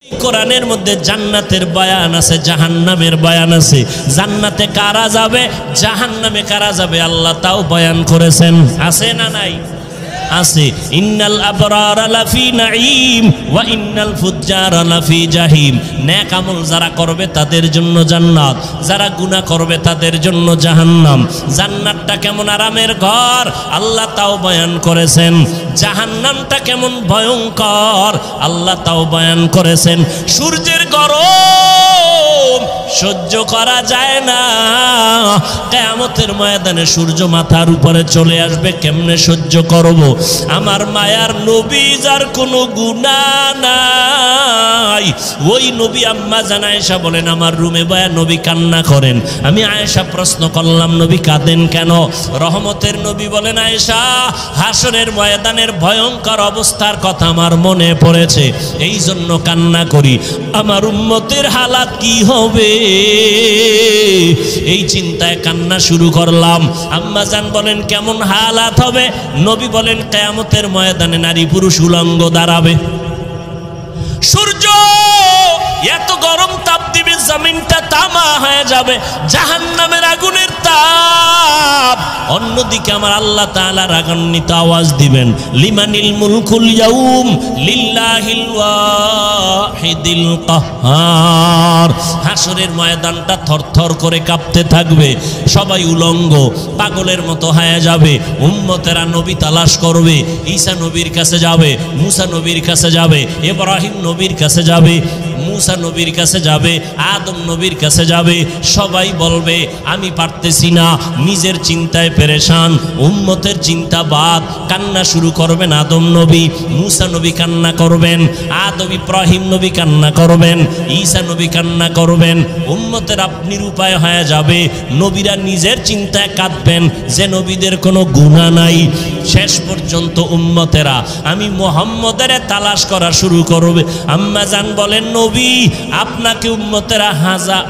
কোরআনের মধ্যে জান্নাতের বয়ান আছে, জাহান্নামের বয়ান আছে। জান্নাতে কারা যাবে, জাহান্নামে কারা যাবে, আল্লাহ তাও বয়ান করেছেন। আছে না নাই? আছে। ইন্নাল আবরারা লাফি নাঈম ওয়া ইন্নাল ফুজ্জারা লাফি জাহিম। নেক আমল যারা করবে তাদের জন্য জান্নাত, যারা গুনাহ করবে তাদের জন্য জাহান্নাম। জান্নাতটা কেমন আরামের ঘর আল্লাহ তাও বয়ান করেছেন, জাহান্নামটা কেমন ভয়ঙ্কর আল্লাহ তাও বয়ান করেছেন। সূর্যের গরম সহ্য করা যায় না, কিয়ামতের ময়দানে সূর্য মাথার উপরে চলে আসবে, কেমনে সহ্য করব? আমার মায়ার নবী যার কোনো গুনাহ নাই, ওই নবী আম্মা জান আয়েশা বলেন আমার রুমে বয়া নবী কান্না করেন। আমি আয়েশা প্রশ্ন করলাম নবী কাঁদেন কেন? রহমতের নবী বলেন আয়েশা হাসরের ময়দানের ভয়ঙ্কর অবস্থার কথা আমার মনে পড়েছে, এই জন্য কান্না করি। আমার উম্মতের হালাত কি হবে এই চিন্তায় কান্না শুরু করলাম। আম্মা জান বলেন কেমন হালাত হবে? নবী বলেন কিয়ামতের ময়দানে নারী পুরুষ উলঙ্গ দাঁড়াবে, সূর্য এত গরম তাপ দিবে জমিনটা তামা হয়ে যাবে, জাহান্নামের আগুনের তাপ। অন্যদিকে আমার আল্লাহ তাআলা রাগান্বিত আওয়াজ দিবেন লিমানিল মুলকুল ইয়াউম লিল্লাহিল ওয়াহিদিল কাহ্হার। হাসরের ময়দানটা থরথর করে কাঁপতে থাকবে, সবাই উলঙ্গ পাগলের মতো হয়ে যাবে। উম্মতেরা নবী তালাশ করবে, ঈসা নবীর কাছে যাবে, মুসা নবীর কাছে যাবে, ইব্রাহিম নবীর কাছে যাবে, মুসা নবীর কাছে যাবে, আদম নবীর কাছে যাবে। সবাই বলবে আমি পারতেছি না, নিজের চিন্তায় পেরেশান, উম্মতের চিন্তা বাদ। কান্না শুরু করবেন আদম নবী, মুসা নবী কান্না করবেন, আদম ইব্রাহিম নবী কান্না করবেন, ঈসা নবী কান্না করবেন। উম্মতের আপনি উপায় হয়ে যাবে, নবীরা নিজের চিন্তায় কাঁদবেন যে নবীদের কোনো গুনাহ নাই। শেষ পর্যন্ত উম্মতেরা আমি মুহাম্মদের তালাশ করা শুরু করবে। আম্মা জান বলেন নবী আপনাকে উম্মতেরা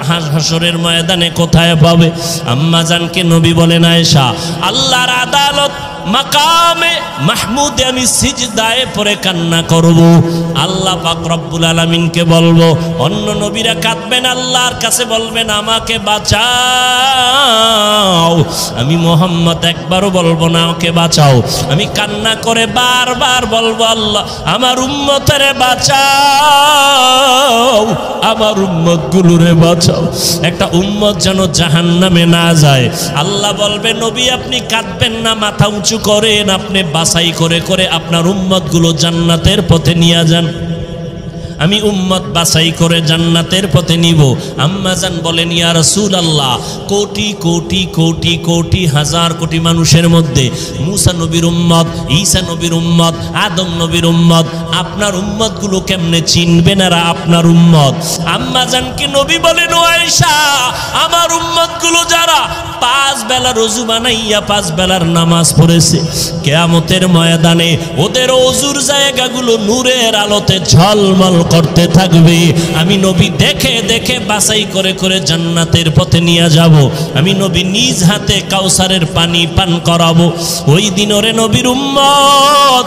হাসরের ময়দানে কোথায় পাবে? আম্মা জানকে নবী বলেন আয়েশা আল্লাহর আদালত মাকামে মাহমুদে আমি সিজদায় পড়ে কান্না করব, আল্লাহ পাক রব্বুল আলামিনকে বলবো। অন্য নবীরা কাঁদবেন, আল্লাহর কাছে বলবেন আমাকে বাঁচাও। আমি মুহাম্মদ একবারও বলবো না আমাকে বাঁচাও, আমি কান্না করে বারবার বলবো আল্লাহ আমার উম্মতেরে বাঁচাও, আমার উম্মত গুলোরে বাঁচাও। একটা উম্মত যেন জাহান্নামে না যায়। আল্লাহ বলবে নবী আপনি কাঁদবেন না, মাথা উঁচু করেন, আপনি বাছাই করে করে আপনার উম্মত গুলো জান্নাতের পথে নিয়ে যান। আমি উম্মত বাছাই করে জান্নাতের পথে নিব। আম্মা জান বলেন ইয়া রাসূলুল্লাহ কোটি কোটি কোটি কোটি হাজার কোটি মানুষের মধ্যে মুসা নবীর উম্মত, ঈসা নবীর উম্মত, আদম নবীর উম্মত, আপনার উম্মত গুলো কেমনে চিনবেন আর আপনার উম্মত? আম্মা জানকে নবী বলেন ও আয়েশা আমার উম্মত গুলো যারা 5 বেলা রোজু বানাইয়া 5 বেলার নামাজ পড়েছে, কিয়ামতের ময়দানে ওদের ওযুর জায়গাগুলো নূরের আলোতে ঝলমল করতে থাকবে। আমি নবী দেখে দেখে বাছাই করে করে জান্নাতের পথে নিয়ে যাব। আমি নবী নিজ হাতে কাউসারের পানি পান করাবো। ওই দিন ওরে নবীর উম্মত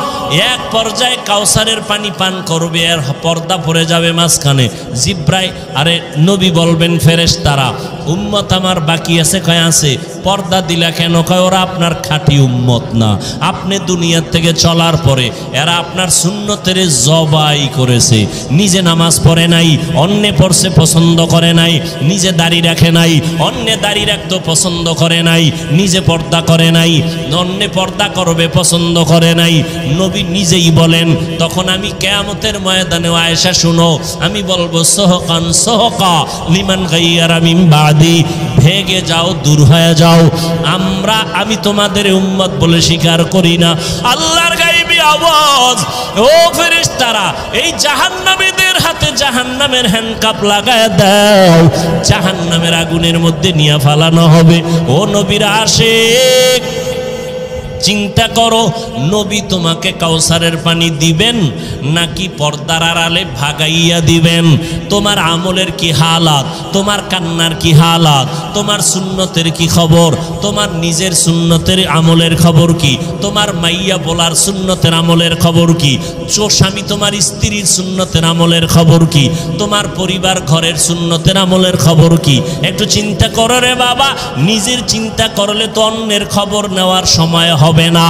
এক পর্যায়ে কাউসারের পানি পান করবে আর পর্দা পড়ে যাবে মাঝখানে। জিব্রাইল আরে নবী বলবেন ফেরেশতারা উম্মত আমার বাকি আছে, কয় আছে। পর্দা দিলা কেন? কয় ওরা আপনার খাঁটি উম্মত না, আপনি দুনিয়া থেকে চলার পরে এরা আপনার সুন্নতের জবাই করেছে, নিজে নামাজ পড়ে নাই, অন্যে পড়ছে পছন্দ করে নাই, নিজে দাড়ি রাখে নাই, অন্যে দাড়ি রাখতে পছন্দ করে নাই, নিজে পর্দা করে নাই, অন্যে পর্দা করবে পছন্দ করে নাই। নবী নিজেই বলেন তখন আমি কিয়ামতের ময়দানে আয়েশা শুনো আমি বলবো সোহকান সোহকা লিমান গায়্যারা মিন বাদি, ভেগে যাও দূর হয়ে যাও, আমি তোমাদের উম্মত বলে স্বীকার করি না। আল্লাহর গায়বী আওয়াজ ও ফেরেশতারা এই জাহান্নামীদের হাতে জাহান্নামের হ্যান্ডকাপ লাগায় দাও, জাহান্নামের আগুনের মধ্যে নিয়ে ফালানো হবে। ও নবীর আশিক চিন্তা করো, নবী তোমাকে কাউসারের পানি দিবেন নাকি পর্দার আড়ালে ভাগাইয়া দিবেন? তোমার আমলের কি হালাত, তোমার কান্নার কি হালাত, তোমার সুন্নতের কি খবর, তোমার নিজের সুন্নতের আমলের খবর কি, তোমার মাইয়া বলার সুন্নতের আমলের খবর কি, স্বামী তোমার স্ত্রীর সুন্নতের আমলের খবর কি, তোমার পরিবার ঘরের সুন্নতের আমলের খবর কি? একটু চিন্তা করো রে বাবা। নিজের চিন্তা করলে তো অন্যের খবর নেওয়ার সময় হবে না।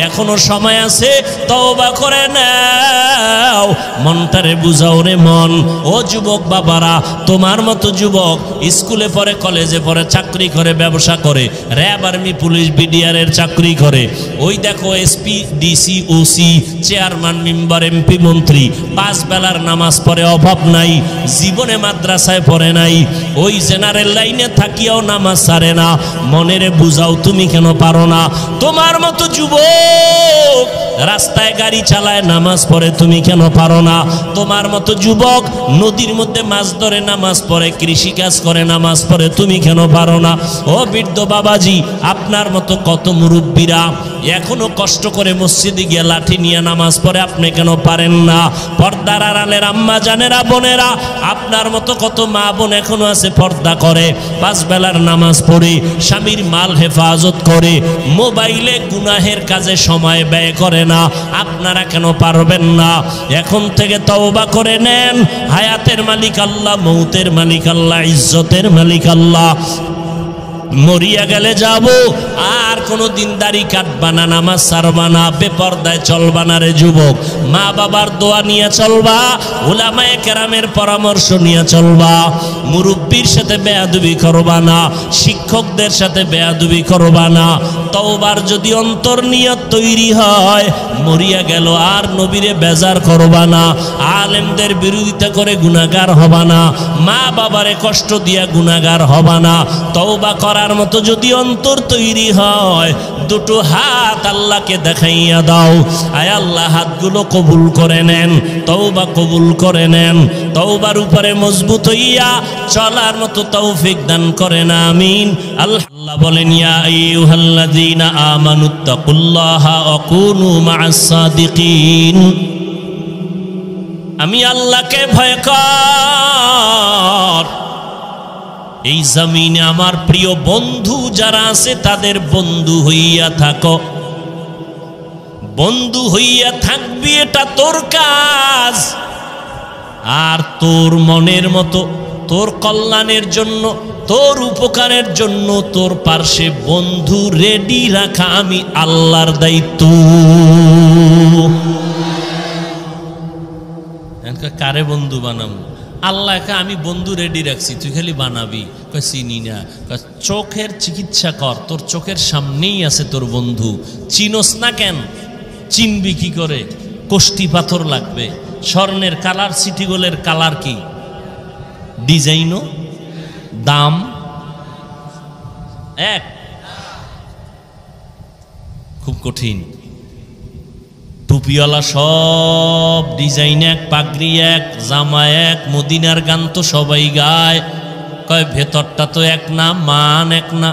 এখনো সময় আছে, তওবা করে নাও, মনটারে বুঝাও রে মন। ও যুবক বাবারা, তোমার মতো যুবক স্কুলে পড়ে, কলেজে পড়ে, চাকরি করে, ব্যবসা করে, র্যাব, আর্মি, পুলিশ, বিডিআরের চাকরি করে, ওই দেখো SP, DC, OC, chairman, member, MP, মন্ত্রী, 5 বেলার নামাজ পড়ে, অভাব নাই, জীবনে মাদ্রাসায় পড়ে নাই, ওই জেনারেল লাইনে থাকিয়াও নামাজ ছাড়ে না। মনেরে বুঝাও, তুমি কেন পারো না? তোমার মতো যুবক রাস্তায় গাড়ি চালায়, নামাজ পড়ে, তুমি কেন পারো না? তোমার মতো যুবক নদীর মধ্যে মাছ ধরে, নামাজ পড়ে, কৃষিকাজ করে, নামাজ পড়ে, তুমি কেন পারো না? ও বৃদ্ধ বাবাজি, আপনার মতো কত মুরব্বীরা এখনো কষ্ট করে মসজিদে গিয়ে লাঠি নিয়ে নামাজ পড়ে, আপনি কেন পারেন না? পর্দার আড়ালের আম্মা জানেরা, বোনেরা, আপনার মতো কত মা বোন এখনো আছে পর্দা করে, 5 বেলার নামাজ পড়ে, স্বামীর মাল হেফাজত করে, মোবাইলে গুনাহের কাজে সময় ব্যয় করে না। আপনারা কেন পারবেন না? এখন থেকে তওবা করে নেন। হায়াতের মালিক আল্লাহ, মৌতের মালিক আল্লাহ, ইজ্জতের মালিক আল্লাহ। মরিয়া গেলে যাব, আর কোনো দিন দাড়ি কাটবা না, নামাজ ছাড়বা না, বেপরদায় চলবা না রে যুবক। মা বাবার দোয়া নিয়ে চলবা, উলামায়ে কেরামের পরামর্শ নিয়ে চলবা, মুরব্বীর সাথে বেয়াদবি করবা না, শিক্ষকদের সাথে বেয়াদবি করবা না। তওবার যদি অন্তর নিয়ত তৈরি হয়, মরিয়া গেল আর নবীরে বেজার করবা না, আলেমদের বিরোধিতা করে গুনাহগার হবা না, মা বাবারে কষ্ট দিয়া গুনাহগার হবা না। তওবা করার মতো যদি অন্তর তৈরি হয়, দুটো হাত আল্লাহকে দেখাইয়া দাও, আয় আল্লাহ হাতগুলো কবুল করে নেন, তওবা কবুল করে নেন। তওবার উপরে মজবুত হইয়া চলার মতো তৌফিক দান করেন, আমিন। আল্লাহ বলেন, ইয়া আইয়ুহাল্লাযীনা আমানুত্তাকুল্লাহা ওয়া কুনু মা'আস সাদিকিন। আমি আল্লাহকে ভয় কর। এই জমিনে আমার প্রিয় বন্ধু যারা আছে তাদের বন্ধু হইয়া থাকো, বন্ধু হইয়া থাকবি, এটা তোর কাজ। আর তোর মনের মতো, তোর কল্যাণের জন্য, তোর উপকারের জন্য তোর পার্শ্বে বন্ধু রেডি রাখা আমি আল্লাহর দায়িত্ব। কারে বন্ধু বানাবো? আল্লাহকে আমি বন্ধু রেডি রাখছি, তুই খালি বানাবি। চিনি না। চোখের চিকিৎসা কর, তোর চোখের সামনেই আছে তোর বন্ধু, চিনোস না কেন? চিনবি কি করে? কোষ্টি পাথর লাগবে, স্বর্ণের কালার, সিটি গোলের কালার কি, ডিজাইনও, দাম এক, খুব কঠিন। টুপিওয়ালা সব ডিজাইন এক, পাগড়ি এক, জামা এক, মদিনার গান তো সবাই গায়, কয় ভেতরটা তো এক না, মান এক না।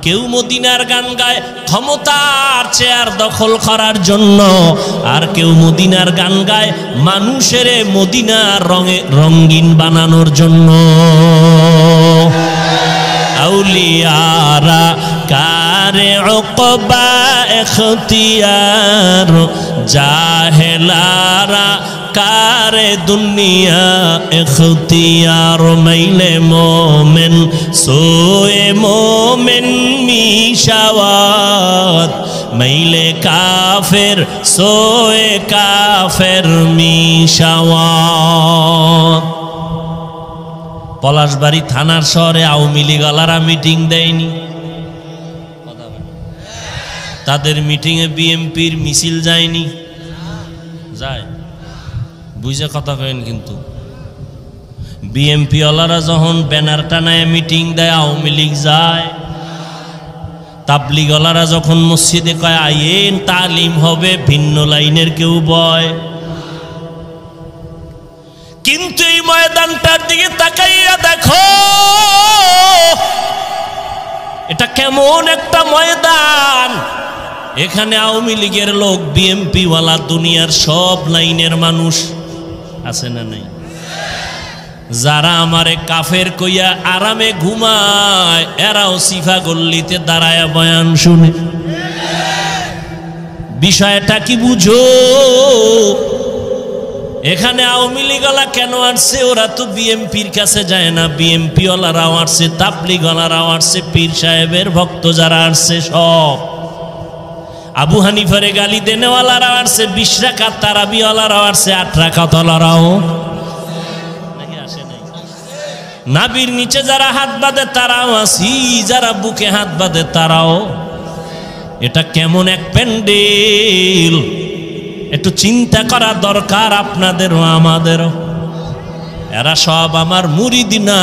কেউ মদিনার গান গায় ক্ষমতার চেয়ার দখল করার জন্য, আর কেউ মদিনার গান গায় মানুষের মদিনার রঙে রঙিন বানানোর জন্য। আউলিয়ারা কারে উকবা ইখতিয়ার, জাহেলারা কারে দুনিয়া ইখতিয়ার। মাইলে মোমেন সোয়ে মোমেন মিশাওয়াত, মাইলে কাফের সোয়ে কাফের মিশাওয়াত। পলাশবাড়ি থানার শহরে আওয়ামী লীগওয়ালারা মিটিং দেয়নি, তাদের মিটিংয়ে বিএমপির মিছিল যায়নি, যায় বুঝে কথা কেন? কিন্তু বিএমপি ওয়ালারা যখন ব্যানার টানায় মিটিং দেয়, আওয়ামী লীগ যায়। তাবলিগ ওয়ালারা যখন মসজিদে কয় আইন তালিম হবে, ভিন্ন লাইনের কেউ বয়। কিন্তু এই ময়দানটার দিকে তাকাইয়া দেখো, এটা কেমন একটা ময়দান। এখানে আওয়ামী লীগের লোক, বিএমপি ওয়ালা, দুনিয়ার সব লাইনের মানুষ আছে না নাই? যারা আমারে কাফের কইয়া আরামে ঘুমায়, এরাও সিফা গল্লিতে দাঁড়ায় বয়ান শুনে। বিষয়টা কি বুঝো? এখানে আওয়ামী লীগওয়ালা কেন আসছে? ওরা তো বিএমপির কাছে যায় না। বিএমপি ওয়ালারাও আসছে, তাবলিগ ওয়ালারাও আসছে, পীর সাহেবের ভক্ত যারা আসছে সব, আবু হানিফারে গালি দেনেওয়ালারাও আসছে, 20 রাকাত তারাবিওয়ালারাও আসছে, 8 রাকাতওয়ালারাও নাকি আসে নাই? নাবির নিচে যারা হাত বাঁধে তারাও আসি, যারা বুকে হাত বাঁধে তারাও। এটা কেমন এক প্যান্ডেল! একটু চিন্তা করা দরকার আপনাদেরও আমাদেরও। এরা সব আমার মুরিদ না,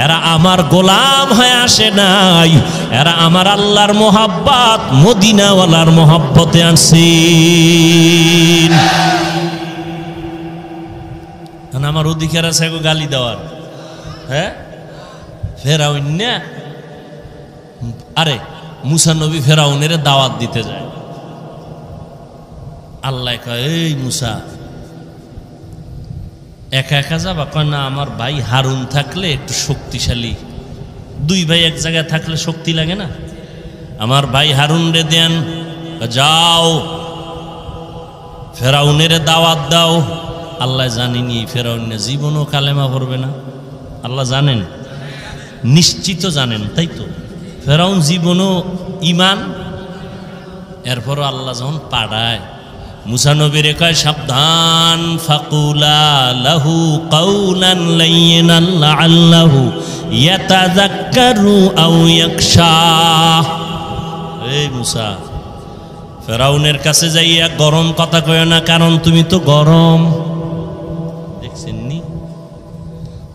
এরা আমার গোলাম হয়ে আসে নাই, এরা আমার আল্লাহর মোহাব্বত, মদিনাওয়ালার মোহাব্বতে আসেন। আমার অধিকার আছে গালি দেওয়ার? হ্যাঁ, ফেরাউন না? আরে মুসা নবী ফেরাউনের দাওয়াত দিতে যায়। আল্লাহ কয়, এই মুসা একা একা যাবা? কয় না, আমার ভাই হারুন থাকলে একটু শক্তিশালী। 2 ভাই এক জায়গায় থাকলে শক্তি লাগে না? আমার ভাই হারুন রে দেন, যাও ফেরাউনের দাওয়াত দাও। আল্লাহ জানেনি ফেরাউন জীবনও কালেমা পড়বে না। আল্লাহ জানেন, নিশ্চিত জানেন, তাই তো? ফেরাউন জীবনও ইমান। এরপরও আল্লাহ যখন পাঠায়, মুসা নবীরে কয়, সাবধান, ফাকুলা লাহু কাউলান লাইয়িনান লাআল্লাহু ইয়াতাযাক্কারু আও ইয়াখশা। এই মুসা, ফেরাউনের কাছে যাইয়া গরম কথা কয় না, কারণ তুমি তো গরম। দেখছেন নি?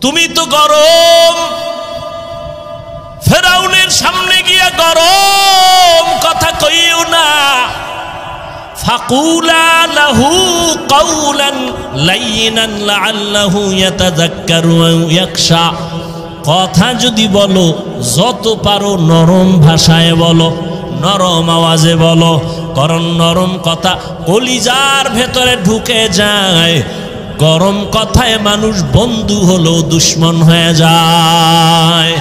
তুমি তো গরম। ফেরাউনের সামনে গিয়া গরম কথা কইও না। ফাকুলা লাহু কাউলান লাইয়িনান লাআল্লাহু ইয়াতাযাক্কারু আও ইয়াখশা। কথা যদি বলো, যত পারো নরম ভাষায় বলো, নরম আওয়াজে বলো, কারণ নরম কথা কলিজার ভেতরে ঢুকে যায়। গরম কথায় মানুষ বন্ধু হলেও দুশ্মন হয়ে যায়।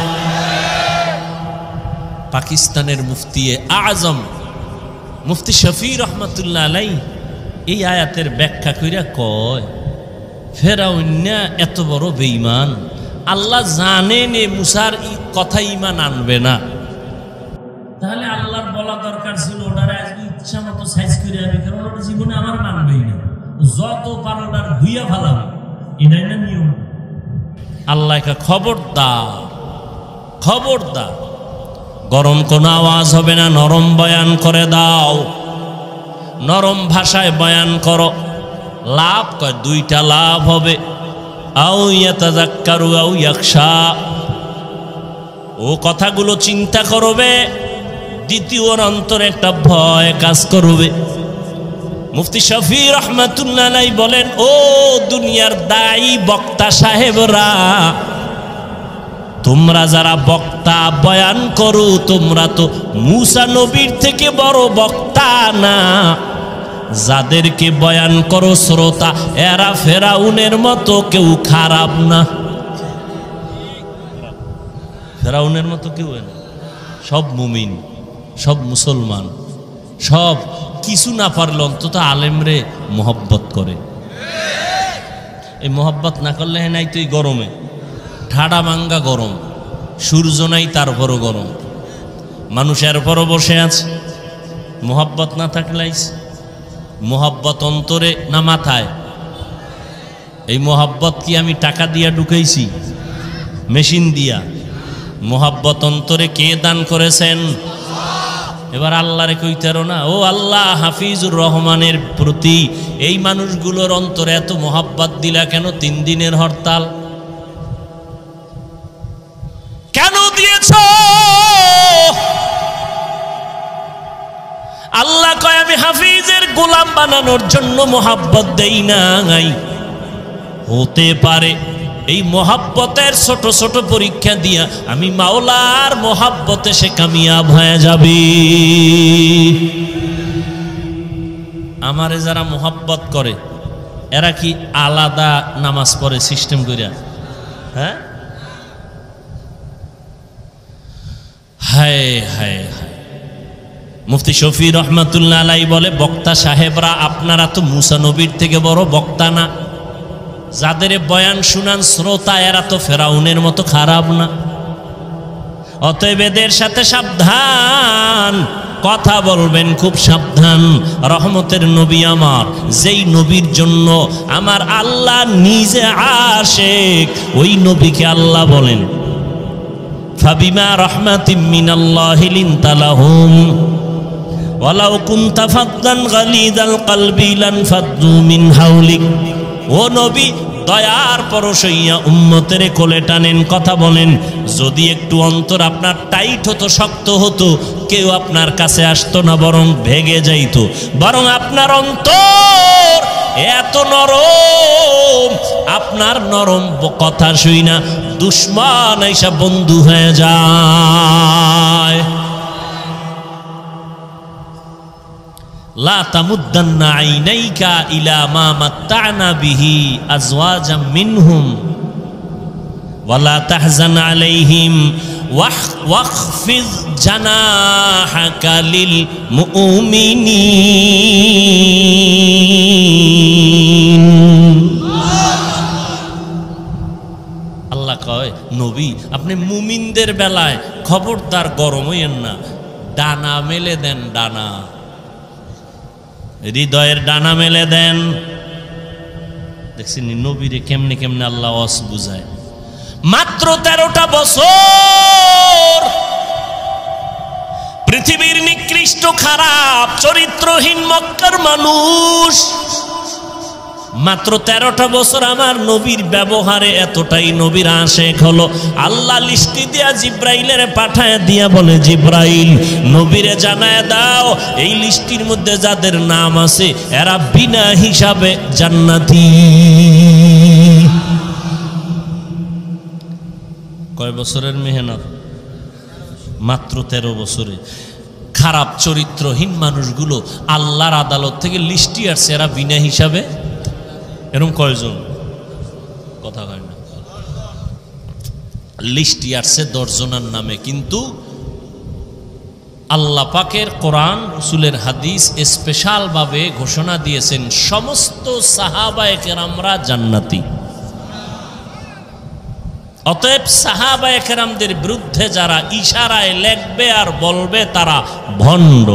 পাকিস্তানের মুফতি আজম মুফতি শফি রহমাতুল্লাহ আলাই এই আয়াতের ব্যাখ্যা কইরা কয়, ফেরাউন এত বড় বেঈমান, আল্লাহ জানেন এ মুসার কথা ইমান আনবে না। তাহলে আল্লাহর বলা দরকার ছিল ওটারে আজকে ইচ্ছা মতো সাইজ করে যাবে, কারণ ওটা জীবনে আমার মানবেই না, যত পারো ওটার ধুইয়া ফেলাবে, এটাই না নিয়ম। আল্লাহকে খবরদার, খবরদার, গরম কোনো আওয়াজ হবে না, নরম বয়ান করে দাও, নরম ভাষায় বয়ান করো। লাভ কয় 2টা লাভ হবে, আও ইয়াতাযাক্কারু আও ইয়াখশা। ও কথাগুলো চিন্তা করবে, দ্বিতীয়র অন্তরে একটা ভয় কাজ করবে। মুফতি শফি রহমাতুল্লাহ আলাইহি বলেন, ও দুনিয়ার দায়ী বক্তা সাহেবরা, তোমরা যারা বক্তা বয়ান করো, তোমরা তো মুসা নবীর থেকে বড় বক্তা না। যাদেরকে বয়ান করো শ্রোতা, এরা ফেরাউনের মতো কেউ খারাপ না। ফেরাউনের মতো কেউ না, সব মুমিন, সব মুসলমান, সব কিছু না পারলে অন্তত আলেমরে মোহব্বত করে। এই মোহব্বত না করলে নাই তো এই গরমে ঠাডা মাঙ্গা গরম, সূর্য নাই তারপরও গরম, মানুষের পরও বসে আছে। মোহব্বত না থাকলে মোহব্বত অন্তরে না মাথায়? এই মোহব্বত কি আমি টাকা দিয়া ঢুকাইছি, মেশিন দিয়া? মোহব্বত অন্তরে কে দান করেছেন? এবার আল্লাহরে কইতারো না, ও আল্লাহ, হাফিজুর রহমানের প্রতি এই মানুষগুলোর অন্তরে এত মোহব্বত দিলা কেন? 3 দিনের হরতাল কেন দিয়েছ? আল্লাহ কয়, আমি হাফিজের গোলাম বানানোর জন্য মোহাব্বত দেই নাই। হতে পারে এই মোহাব্বতের ছোট ছোট পরীক্ষা দিয়া আমি মাওলার মোহাব্বতে সে কামিয়াব হয়ে যাবে। আমারে যারা মোহাব্বত করে এরা কি আলাদা নামাজ পড়ে সিস্টেম করিয়া? হ্যাঁ, হায় হায় হায়। মুফতি শফি রহমাতুল্লাহ আলাই বলে, বক্তা সাহেবরা আপনারা তো মুসা নবীর থেকে বড় বক্তা না, যাদের বয়ান শুনান শ্রোতা এরা তো ফেরাউনের মতো খারাপ না। অতএব এদের সাথে সাবধান, কথা বলবেন খুব সাবধান। রহমতের নবী আমার, যেই নবীর জন্য আমার আল্লাহ নিজে আশিক, ওই নবীকে আল্লাহ বলেন ফাবিমা রাহমাতিম মিনাল্লাহি লিনতা লাহুম ওয়ালাউ কুনতা ফাদ্দান গালিযাল কলবি লানফাদ্দু মিন হাওলিক। ও নবী, দয়ার পরশ হইয়া উম্মতের কোলে টানেন, কথা বলেন। যদি একটু অন্তর আপনার টাইট হতো, শক্ত হতো, কেউ আপনার কাছে আসতো না, বরং ভেগে যাইতো। বরং আপনার অন্তর এত নরম, আপনার নরম কথা শুই না দুশ্মন এসব বন্ধু হয়ে যায়। লা তামুদ্দান্না আইনাইকা ইলা মা মাত্তা'না বিহি আজওয়াজাম মিনহুম ওয়ালা তাহজান আলাইহিম ওয়াখফিজ জানাহাকা লিল মুমিনিন। আল্লাহ কয়, নবী আপনি মুমিনদের বেলায় খবরদার গরম হইয়েন না, ডানা মেলে দেন, ডানা, হৃদয়ের ডানা মেলে দেন। দেখছেন নবীরে কেমনে কেমনে আল্লাহ ওয়াজ বুঝায়। মাত্র 13টা বছর পৃথিবীর নিকৃষ্ট খারাপ চরিত্রহীন মক্কার মানুষ, মাত্র 13টা বছর আমার নবীর ব্যবহারে এতটাই নবীর আশেক হলো। আল্লাহ লিস্টি দিয়া জিব্রাইলের পাঠায় দিয়া বলে, জিব্রাইল নবীরে জানায় দাও এই লিস্টির মধ্যে যাদের নাম আছে এরা বিনা হিসাবে জান্নাতি। কয় বছরের মেহনত? মাত্র 13 বছরে। খারাপ চরিত্রহীন মানুষগুলো আল্লাহর আদালত থেকে লিস্টি আসছে, এরা বিনা হিসাবে। এরকম কয়জন? কথা হয় না। লিস্টি আসছে 10 জনের নামে, কিন্তু আল্লাহ পাকের কোরআন রাসূলের হাদিস স্পেশাল ভাবে ঘোষণা দিয়েছেন সমস্ত সাহাবায়ে কেরামরা জান্নাতি। অতএব সাহাবায়ে কেরামদের বিরুদ্ধে যারা ইশারায় লেখবে আর বলবে তারা ভণ্ড,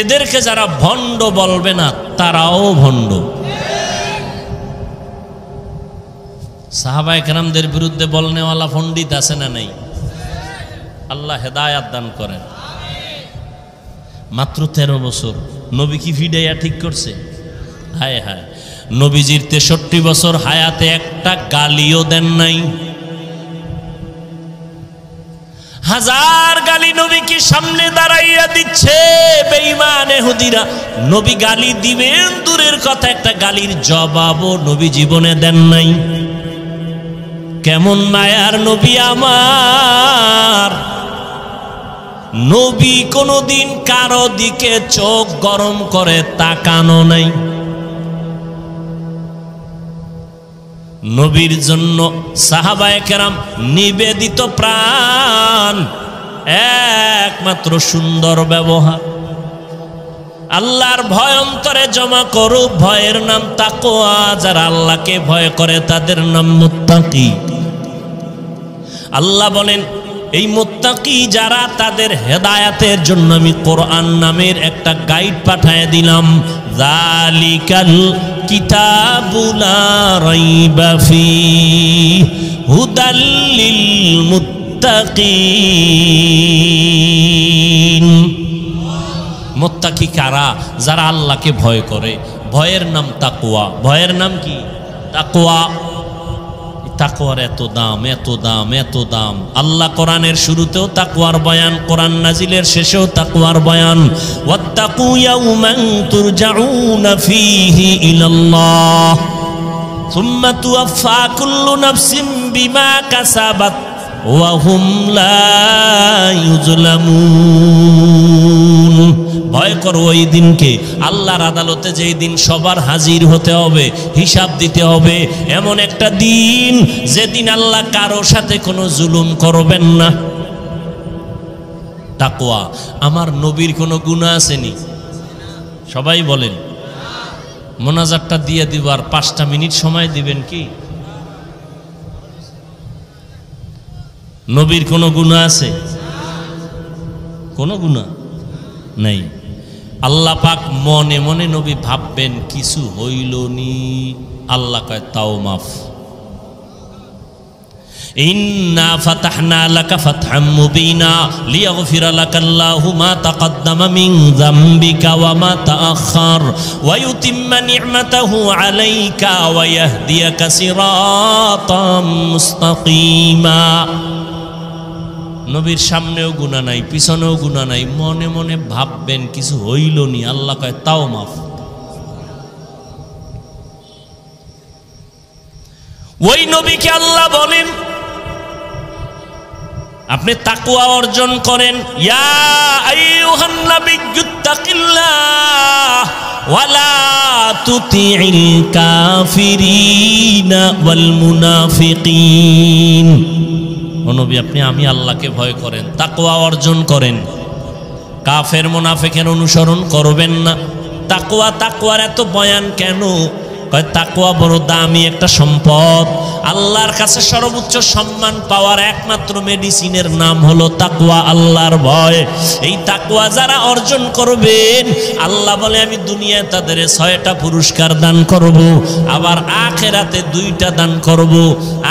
এদেরকে যারা ভণ্ড বলবে না তারাও ভণ্ড। সাহাবায়ে কেরামদের বিরুদ্ধে বলনেওয়ালা পণ্ডিত আছে না নাই? আল্লাহ হেদায়াত দান করেন। মাত্র 13 বছর নবী কি ফিডাইয়া ঠিক করছে? হায় হায়, নবীজির 63 বছর হায়াতে একটা গালিও দেন নাই। হাজার গালি নবীকে সামনে দাঁড়াইয়া দিচ্ছে বেঈমান ইহুদিরা। নবী গালি দিবেন দূরের কথা, একটা গালির জবাবও নবী জীবনে দেন নাই। কেমন মায়ার নবী আমার! নবী কোনদিন কারো দিকে চোখ গরম করে তাকানো নাই। নবীর জন্য সাহাবায়ে কেরাম নিবেদিত প্রাণ, একমাত্র সুন্দর ব্যবহার। আল্লাহর ভয় অন্তরে জমা করো, ভয়ের নাম তাকওয়া। যারা আল্লাহকে ভয় করে তাদের নাম মুত্তাকি। আল্লাহ বলেন এই মুত্তাকি যারা, তাদের হেদায়াতের জন্য আমি কোরআন নামের একটা গাইড পাঠিয়ে দিলাম। যালিকাল কিতাবু লা রাইবা ফীহি হুদাল লিল মুত্তাকিন। মুত্তাকি কারা? যারা আল্লাহকে ভয় করে। ভয়ের নাম তাকওয়া। ভয়ের নাম কি? তাকওয়া। তাকওয়ার এত দাম, এত দাম, এত দাম। আল্লাহ কোরআনের শুরুতেও তাকওয়ার বয়ান, কোরআন নাজিলের শেষেও তাকওয়ার বয়ান। ওয়াত্তাকু ইয়াওমান তুরজাউনা ফীহি ইলাল্লাহ। সুম্মা তুওয়াফা কুল্লু নাফসিন বিমা কাসাবাত ওয়া হুম লা ইউজলামুন। ভয় করো ওই দিনকে, আল্লাহর আদালতে যেই দিন সবার হাজির হতে হবে, হিসাব দিতে হবে। এমন একটা দিন যেদিন আল্লাহ কারো সাথে কোনো জুলুম করবেন না। তাকওয়া। আমার নবীর কোনো গুনাহ আসেনি? সবাই বলেন। মোনাজাতটা দিয়ে দিব, আর 5টা মিনিট সময় দিবেন কি? নবীর কোনো গুনাহ আছে? কোনো গুনাহ নাই। আল্লাহ পাক মনে মনে নবী ভাববেন কিছু হইল নি, আল্লাহ কয় তাও মাফ। ইন্না ফাতাহনা লাকা ফাতহাম মুবিনা লিয়াগফিরা লাকাল্লাহু মা তাকাদ্দামা মিন যামবিকা ওয়া মা তাআখার ওয়া ইউতিম্মা নি'মাতাহু আলাইকা ওয়া ইয়াহদিয়াকা সিরাতাম মুস্তাকিমা। নবীর সামনেও গুনাহ নাই, পিছনেও গুনাহ নাই, মনে মনে ভাববেন কিছু হইল নি, আল্লাহ কয় তাও মাফ। ওই নবীকে আল্লাহ বলেন আপনি তাকওয়া অর্জন করেন। ইয়া আইয়ুহান নাবিয়্যুত্তাকিল্লাহ ওয়ালা তুতিইল কাফিরিনা ওয়াল মুনাফিকিন। ও নবী, আপনি আমি আল্লাহকে ভয় করেন, তাকওয়া অর্জন করেন, কাফের মুনাফিকের অনুসরণ করবেন না। তাকওয়া, তাকওয়ার এত বয়ান কেন? কয় তাকওয়া বড় দামি একটা সম্পদ। আল্লাহর কাছে সর্বোচ্চ সম্মান পাওয়ার একমাত্র মেডিসিনের নাম হলো তাকওয়া, আল্লাহর ভয়। এই তাকওয়া যারা অর্জন করবেন, আল্লাহ বলে আমি দুনিয়ায় তাদের 6টা পুরস্কার দান করব, আবার আখিরাতে 2টা দান করব।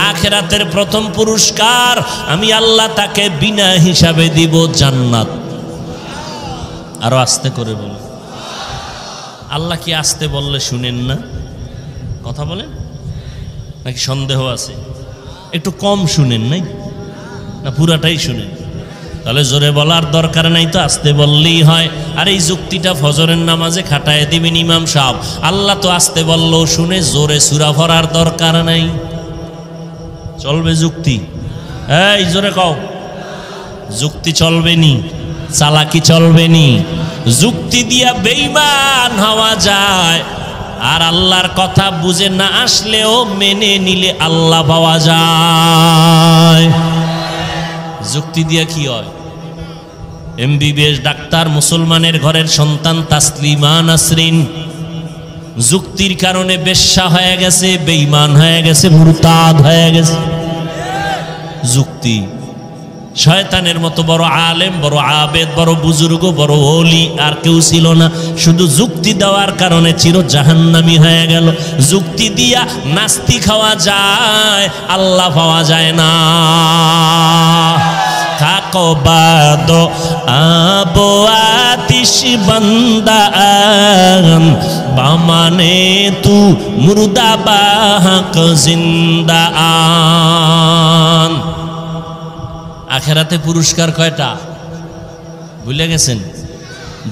আখিরাতের প্রথম পুরস্কার আমি আল্লাহ তাকে বিনা হিসাবে দিব জান্নাত। আরো আস্তে করে বলি। আল্লাহ কি আস্তে বললে শুনেন না? কথা বলেন নাকি সন্দেহ আছে? একটু কম শুনেন নাই না পুরাটাই শুনেন? তাহলে জোরে বলার দরকার নাই, তো আস্তে বললেই হয়। আর এই যুক্তিটা ফজরের নামাজে খাটায় দিবেন ইমাম সাহেব। আল্লাহ তো আস্তে বললেও শুনে, জোরে সূরা পড়ার দরকার নাই। চলবে যুক্তি? এই জোরে কও, যুক্তি চলবে নি? চালাকি চলবে নি? যুক্তি দিয়া বেঈমান হওয়া যায়, আর আল্লাহর কথা বুঝে না আসলেও মেনে নিলে আল্লাহ পাওয়া যায়। যুক্তি দিয়া কি হয়? এমবিবিএস ডাক্তার, মুসলমানের ঘরের সন্তান তাসলিমা নাসরিন যুক্তির কারণে বেশ্যা হয়ে গেছে, বেঈমান হয়ে গেছে, মুরতাদ হয়ে গেছে। যুক্তি। শয়তানের মতো বড় আলেম, বড় আবেদ, বড় বুজুর্গ, বড় ওলি আর কেউ ছিল না। শুধু যুক্তি দেওয়ার কারণে চির জাহান্নামী হয়ে গেল। যুক্তি দিয়া নাস্তিক হওয়া যায়, আল্লাহ পাওয়া যায় না। থাকো বাদ আবো আতিশ বান্দা বামানে তু মুর্দা বাহক জিন্দা আন। আখেরাতে পুরস্কার কয়টা ভুলে গেছেন?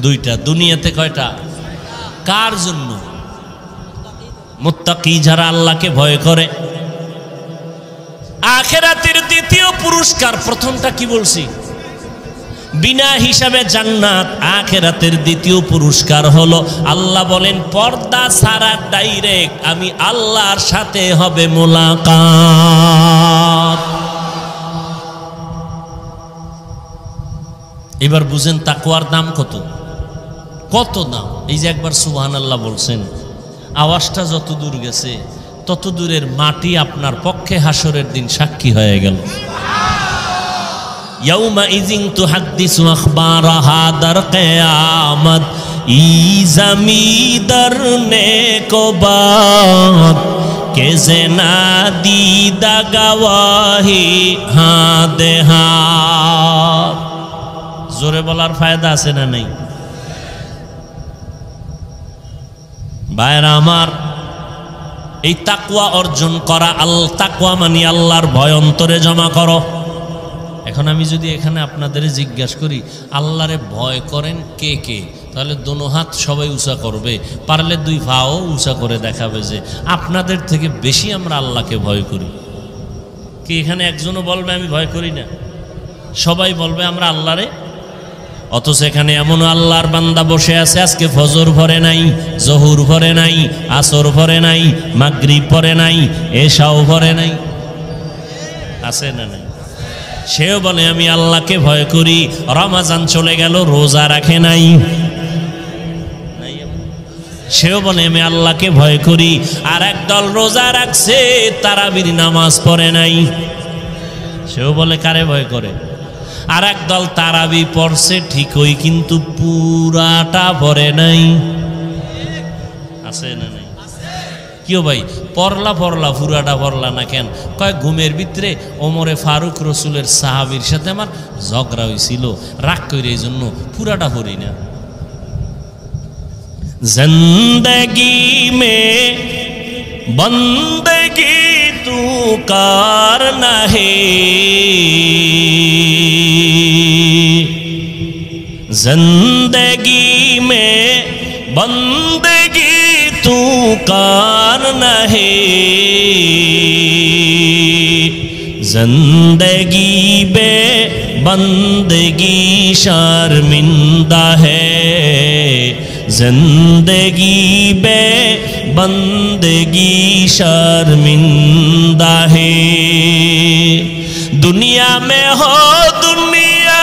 2টা। দুনিয়াতে কয়টা? কার জন্য? মুত্তাকি, যারা আল্লাহকে ভয় করে। আখেরাতের দ্বিতীয় পুরস্কার, প্রথমটা কি বলছি? বিনা হিসাবে জান্নাত। আখেরাতের দ্বিতীয় পুরস্কার হলো আল্লাহ বলেন পর্দা ছাড়া ডাইরেক্ট আমি আল্লাহর সাথে হবে মোলাকাত। এবার বুঝেন তাকওয়ার দাম কত? কত দাম? এই যে একবার সুবহানাল্লাহ বলছেন, আওয়াজটা যত দূর গেছে তত দূরের মাটি আপনার পক্ষে হাসরের দিন সাক্ষী হয়ে গেল। ইয়াউমা ইযিন তুহাদ্দিসু আখবারাহা দার কিয়ামত ই জমিদার নেকো বাত কে জেনা দিদা গওয়াহি হাদে হাত। জোরে বলার ফায়দা আছে না নাই? ভাইরা আমার, এই তাকওয়া অর্জন করা, তাকওয়া মানে আল্লাহর ভয় অন্তরে জমা করো। এখন আমি যদি এখানে আপনাদের জিজ্ঞাসা করি আল্লাহরে ভয় করেন কে কে, তাহলে দোনো হাত সবাই উঁচা করবে, পারলে দুই পাও উঁচা করে দেখাবে যে আপনাদের থেকে বেশি আমরা আল্লাহকে ভয় করি। কি এখানে একজনও বলবে আমি ভয় করি না? সবাই বলবে আমরা আল্লাহরে। অথচ এখানে এমনও আল্লাহর বান্দা বসে আছে আজকে ফজর পড়ে নাই, জহুর পড়ে নাই, আসর পড়ে নাই, মাগরিব পড়ে নাই, এশাও পড়ে নাই, আছে না নাই? সেও বলে আমি আল্লাহকে ভয় করি। রমাজান চলে গেল, রোজা রাখে নাই, সেও বলে আমি আল্লাহকে ভয় করি। আর একদল রোজা রাখছে, তারাবির নামাজ পড়ে নাই, সেও বলে কারে ভয় করে। আর একদল তারাবি পড়ছে ঠিকই, কিন্তু পুরাটা পড়ে নাই, আছে না নাই? কিও ভাই পড়লা পুরাটা পড়লা না কেন? কয় ঘুমের ভিতরে ওমরে ফারুক রসুলের সাহাবীর সাথে আমার ঝগড়া হয়েছিল, রাগ করে এই জন্য পুরাটা পড়ি না। জিন্দগি মে বন্দগি তু করনা হে, जिंदगी में बंदगी तू करना है, जिंदगी बे बंदगी शर्मिंदा है, जिंदगी बे बंदगी शर्मिंदा है। दुनिया में हो दुनिया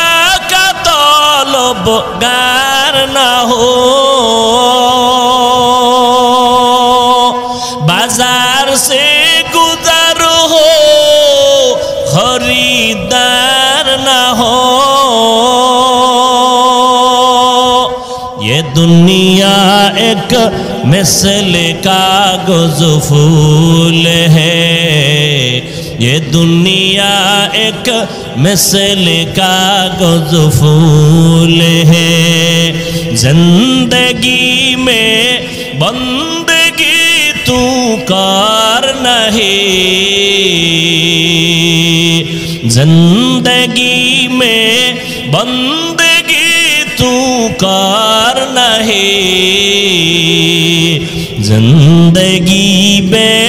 गार ना हो, बाजार से गुजर हो खरीदार ना हो, ये दुनिया एक मिसल कागज फूल है, ये दुनिया एक मिसल कागज फूल है, जिंदगी में बंदगी तू करना है, जिंदगी में बंदगी तू करना है, जिंदगी में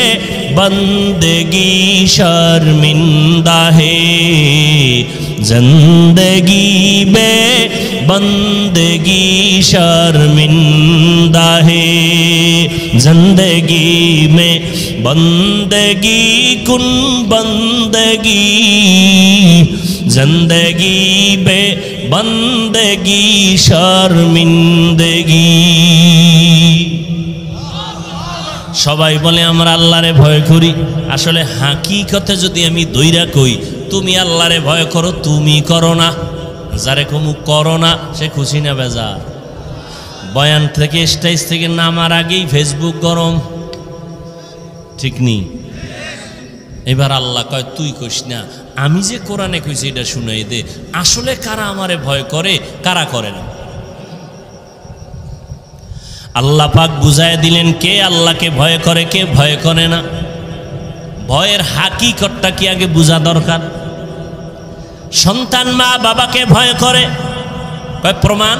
बंदगी शर्मिंदा है, जिंदगी में बंदगी शर्मिंदा है, जिंदगी में बंदगी कुन बंदगी, जिंदगी में बंदगी शर्मिंदगी। সবাই বলে আমরা আল্লাহরে ভয় করি, আসলে হাকিকতে যদি আমি দইরা কই তুমি আল্লাহরে ভয় করো, তুমি করো না, যারে কমু করো না সে খুশি না বেজার। বয়ান থেকে স্টেজ থেকে নামার আগেই ফেসবুক গরম, ঠিক নি? এবার আল্লাহ কয় তুই কইস না, আমি যে কোরআনে কইছি এটা শুনাই দে, আসলে কারা আমারে ভয় করে কারা করে না। আল্লাহ পাক বুঝায় দিলেন কে আল্লাহকে ভয় করে কে ভয় করে না। ভয়ের হাকিকতটা কি আগে বোঝা দরকার। সন্তান মা বাবাকে ভয় করে, কয় প্রমাণ,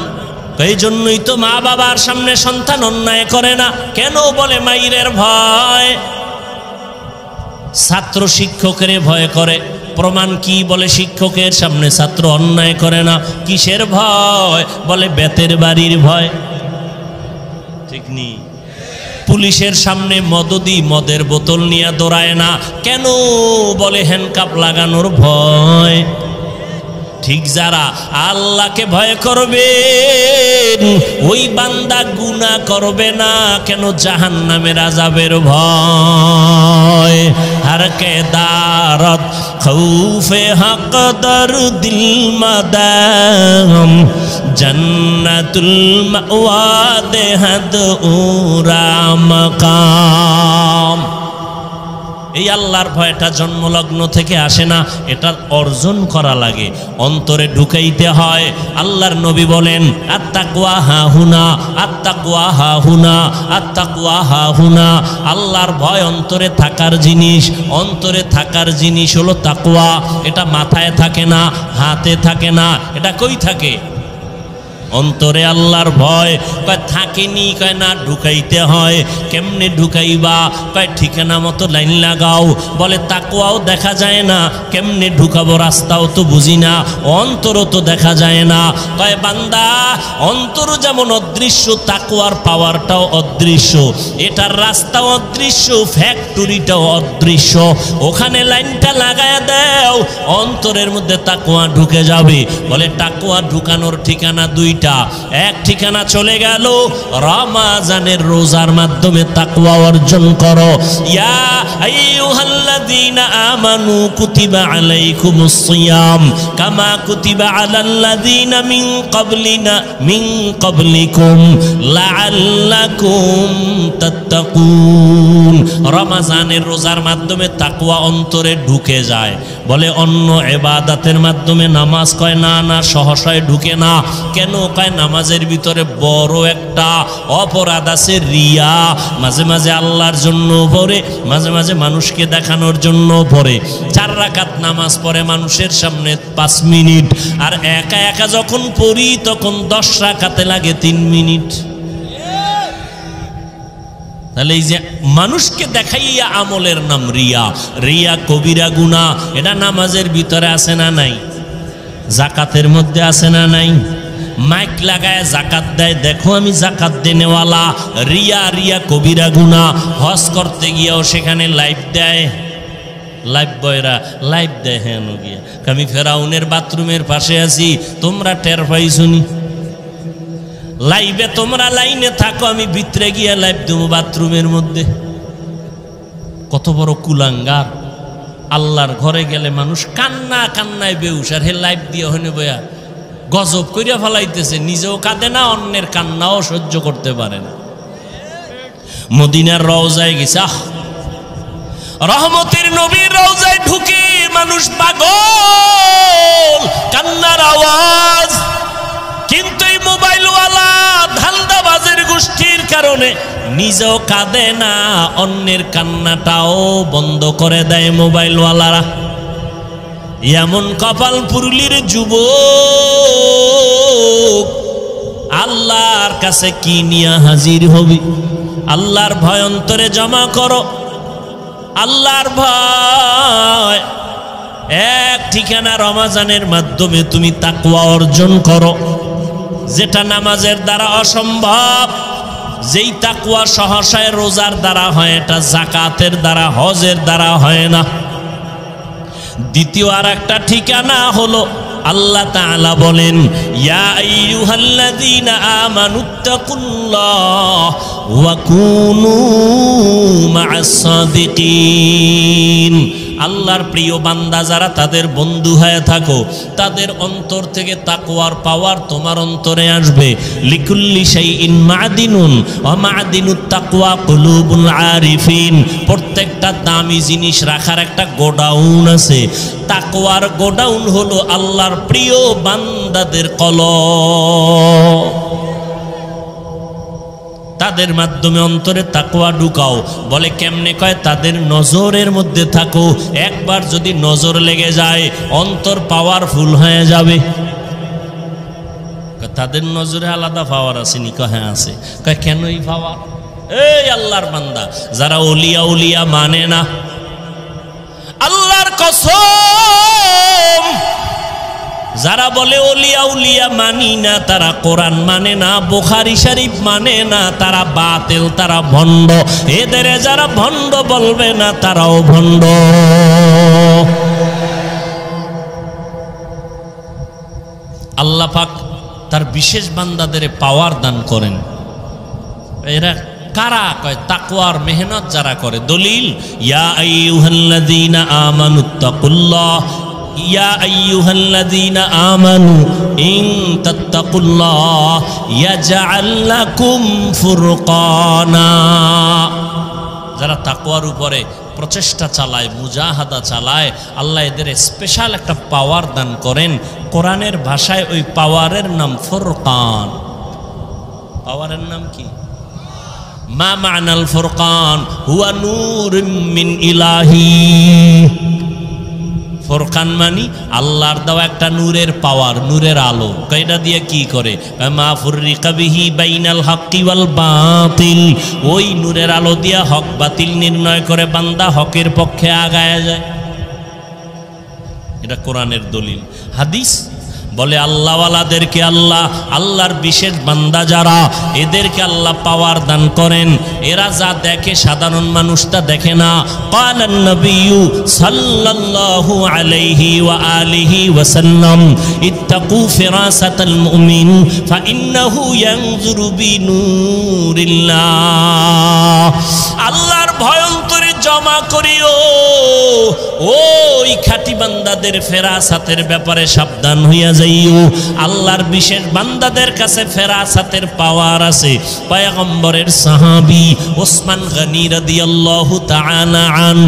এই জন্যই তো মা বাবার সামনে সন্তান অন্যায় করে না। কেন? বলে মাইরের ভয়। ছাত্র শিক্ষকের ভয় করে, প্রমাণ কি? বলে শিক্ষকের সামনে ছাত্র অন্যায় করে না। কিসের ভয়? বলে বেতের বাড়ির ভয়, ঠিক নি? পুলিশের সামনে মদদি মদের বোতল নিয়ে দৌড়ায় না। কেন? বলে হ্যান্ডকাপ লাগানোর ভয়। ঠিক যারা আল্লাহকে ভয় করবে ওই বান্দা গুনাহ করবে না। কেন? জাহান্নামের আযাবের ভয়। हर के दारत खौफे हक दर दिल मदाम जन्नतुल मअवा देहद उरा मकाम। এই আল্লাহর ভয়টা জন্মলগ্ন থেকে আসে না, এটা অর্জন করা লাগে, অন্তরে ঢুকাইতে হয়। আল্লাহর নবী বলেন আত্তাকওয়া হাহুনা, আত্তাকওয়া হাহুনা, আত্তাকওয়া হাহুনা। আল্লাহর ভয় অন্তরে থাকার জিনিস, অন্তরে থাকার জিনিস হলো তাকওয়া। এটা মাথায় থাকে না, হাতে থাকে না, এটা কই থাকে? অন্তরে আল্লাহর ভয়। কয় থাকেনি, কয় না, ঢুকাইতে হয়। কেমনে ঢুকাইবা? কয় ঠিকানা মতো লাইন লাগাও। বলে তাকওয়াও দেখা যায় না, কেমনে ঢুকাবো? রাস্তাও তো বুঝি না, অন্তরও তো দেখা যায় না। কয় বান্দা, অন্তর যেমন অদৃশ্য, তাকওয়ার পাওয়ারটাও অদৃশ্য, এটার রাস্তাও অদৃশ্য, ফ্যাক্টরিটাও অদৃশ্য। ওখানে লাইনটা লাগায় দাও, অন্তরের মধ্যে তাকওয়া ঢুকে যাবে। বলে তাকওয়া ঢুকানোর ঠিকানা দুইটা। এক ঠিকানা চলে গেল, রমাজানের রোজার মাধ্যমে তাকওয়া অর্জন করো। ইয়া আইয়ুহাল্লাযীনা আমানু কুতিবা আলাইকুমুস সিয়াম কামা কুতিবা আলাল্লাযীনা মিন ক্বাবলিকুম লাআল্লাকুম তাত্তাকুন। রমাজানের রোজার মাধ্যমে তাকওয়া অন্তরে ঢুকে যায়। বলে অন্য ইবাদতের মাধ্যমে নামাজ, কয় না না, সহসায় ঢুকে না। কেন? কয় নামাজের ভিতরে বড় একটা অপরাধ আছে, রিয়া। মাঝে মাঝে আল্লাহর জন্য পড়ে, মাঝে মাঝে মানুষকে দেখানোর জন্য পড়ে। 4 রাকাত নামাজ পড়ে মানুষের সামনে 5 মিনিট, আর একা একা যখন পড়ি তখন 10 রাকাতে লাগে 3 মিনিট। তাহলে এই যে মানুষকে দেখাইয়া আমলের নাম রিয়া। রিয়া কবিরা গুনাহ। এটা নামাজের ভিতরে আছে না নাই? জাকাতের মধ্যে আছে না নাই? মাইক লাগায় জাকাত দেয়, দেখো আমি জাকাত দেনেওয়ালা। রিয়া, রিয়া কবিরা গুনাহ। হজ করতে গিয়েও সেখানে লাইভ দেয়, লাইভ বয়রা লাইভ দেয়। হ্যাঁ গিয়া আমি ফেরাউনের বাথরুমের পাশে আছি, তোমরা টের পাইছনি? লাইভে তোমরা লাইনে থাকো, আমি ভিতরে গিয়া লাইভ দেবো বাথরুমের মধ্যে। কত বড় কুলাঙ্গার! আল্লাহর ঘরে গেলে মানুষ কান্না কান্নায় বেউস, আর হে লাইভ দিয়ে হইনে বয়া গজব করিয়া ফেলাইতেছে। নিজেও কাঁদে না, অন্যের কান্নাও সহ্য করতে পারে না। মদিনার রওজায় গেছে, আহ, রহমতের নবীর রওজায় ঢুকে মানুষ পাগল, কান্নার আওয়াজ। কিন্তু এই মোবাইলওয়ালা ধান্দাবাজের গোষ্ঠীর কারণে নিজেও কাঁদে না, অন্যের কান্নাটাও বন্ধ করে দেয় মোবাইলওয়ালারা। এমন কপাল পুরুলির যুবক আল্লাহর কাছে কি নিয়ে হাজির হবি? আল্লাহর ভয় অন্তরে জমা করো। আল্লাহর ভয় এক ঠিকানা, রমাজানের মাধ্যমে তুমি তাকওয়া অর্জন করো, যেটা নামাজের দ্বারা অসম্ভব। যেই তাকওয়া সহসায় রোজার দ্বারা হয়, এটা যাকাতের দ্বারা, হজের দ্বারা হয় না। দ্বিতীয় আর একটা ঠিকানা হলো, আল্লাহ তাআলা বলেন ইয়া আইয়ুহাল্লাযীনা আমানুত্তাকুল্লাহ ওয়া কুনু মা'আস সাদিকিন। আল্লাহর প্রিয় বান্দা যারা, তাদের বন্ধু হয়ে থাকো, তাদের অন্তর থেকে তাকওয়ার পাওয়ার তোমার অন্তরে আসবে। লিকুল্লি শাইইন মা'দিনুন ওয়া মা'দিনুত তাকওয়া কুলুবুল আরিফিন। প্রত্যেকটা দামি জিনিস রাখার একটা গোডাউন আছে। তাকওয়ার গোডাউন হলো আল্লাহর প্রিয় বান্দাদের কলব। তাদের মাধ্যমে অন্তরে তাকওয়া ঢুকাও। বলে কেমনে? কয় তাদের নজরের মধ্যে থাকো। একবার যদি নজর লেগে যায়, অন্তর পাওয়ারফুল হয়ে যাবে। তাদের নজরে আলাদা পাওয়ার আছে নি? হ্যাঁ আছে। কয় কেন এই পাওয়ার? এই আল্লাহর বান্দা যারা ওলিয়া উলিয়া মানে না, আল্লাহর কসম, যারা বলে ওলিয়া উলিয়া মানি না, তারা কোরআন মানে না, বুখারী শরীফ মানে না, তারা বাতিল, তারা ভণ্ড। এদের যারা ভণ্ড বলবে না, তারাও ভণ্ড। আল্লাহ পাক তার বিশেষ বান্দাদের পাওয়ার দান করেন। এরা কারা? কয় তাকওয়ার মেহনত যারা করে। দলিল ইয়া আইয়ুহাল্লাযীনা আমানুত্তাকুল্লাহ, ইয়া আইয়ুহাল্লাযীনা আমানু ইন তাত্তাকুল্লাহ ইয়াজআল লাকুম ফুরকানা। যারা তাকওয়ার উপরে প্রচেষ্টা চালায়, মুজাহাদা চালায়, আল্লাহ এদের স্পেশাল একটা পাওয়ার দান করেন। কোরআনের ভাষায় ওই পাওয়ারের নাম ফুরকান। পাওয়ারের নাম কি? মা মা'নাল ফুরকান হুয়া নূরুম মিন ইলাহি। ফুরকান মানি আল্লাহর দেওয়া একটা নূরের পাওয়ার, নূরের আলো। কয়টা দিয়ে কি করে? মা ফুররিকা বিহি বাইনাল হাক্কি ওয়াল বাতিল। ওই নূরের আলো দিয়া হক বাতিল নির্ণয় করে বান্দা হকের পক্ষে আগায় যায়। এটা কোরআনের দলিল। হাদিস বলে আল্লাহওয়ালাদেরকে আল্লাহর বিশেষ বান্দা যারা, এদেরকে আল্লাহ পাওয়ার দান করেন। এরা যা দেখে সাধারণ মানুষ তা দেখে না। ক্বালান নবিয়্যু সাল্লাল্লাহু আলাইহি ওয়া আলিহি ওয়া সাল্লাম ইত্তাকু ফিরাসাতাল মুমিন ফাইন্নাহু ইয়ানজুরু বিনূরিল্লাহ। আল্লাহর ভয় অন্তরে জমা করিও। ওই খাঁটি বান্দাদের ফেরাসাতের ব্যাপারে সাবধান হইয়া যাইও। আল্লাহর বিশেষ বান্দাদের কাছে ফেরাসাতের পাওয়ার আছে। পয়গম্বরের সাহাবী ওসমান গনি রাদিয়াল্লাহু তাআলা আন,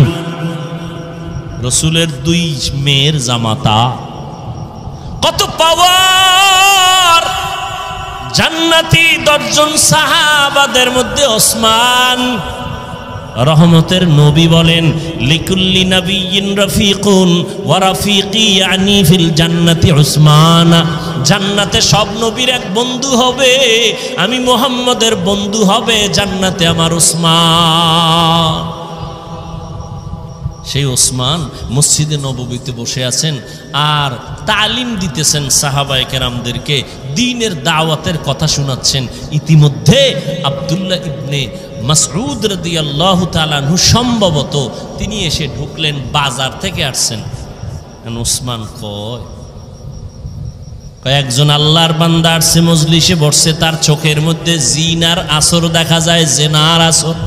রাসূলের 2 মেয়ের জামাতা, কত পাওয়ার! জান্নাতি 10 জন সাহাবাদের মধ্যে ওসমান রহমতের নবী বলেন লিকুল্লি নবিয়্যিন রাফিকুন ওয়া রাফিকি ইয়ানি ফিল জান্নাতি উসমান। জান্নাতে সব নবীর এক বন্ধু হবে, আমি মুহাম্মদের বন্ধু হবে জান্নাতে আমার উসমান। সেই ওসমান মসজিদে নববীতে বসে আছেন আর তালিম দিতেছেন সাহাবায়ে কেরামদেরকে, দ্বীনের দাওয়াতের কথা শোনাচ্ছেন। ইতিমধ্যে আব্দুল্লাহ ইবনে মাসউদ রাদিয়াল্লাহু তাআলা আনহু সম্ভবত তিনি এসে ঢুকলেন, বাজার থেকে আসছেন। ওসমান কয়েকজন আল্লাহর বান্দা আসছে, মজলিসে বসছে, তার চোখের মধ্যে জিনার আসর দেখা যায়, জেনার আসর।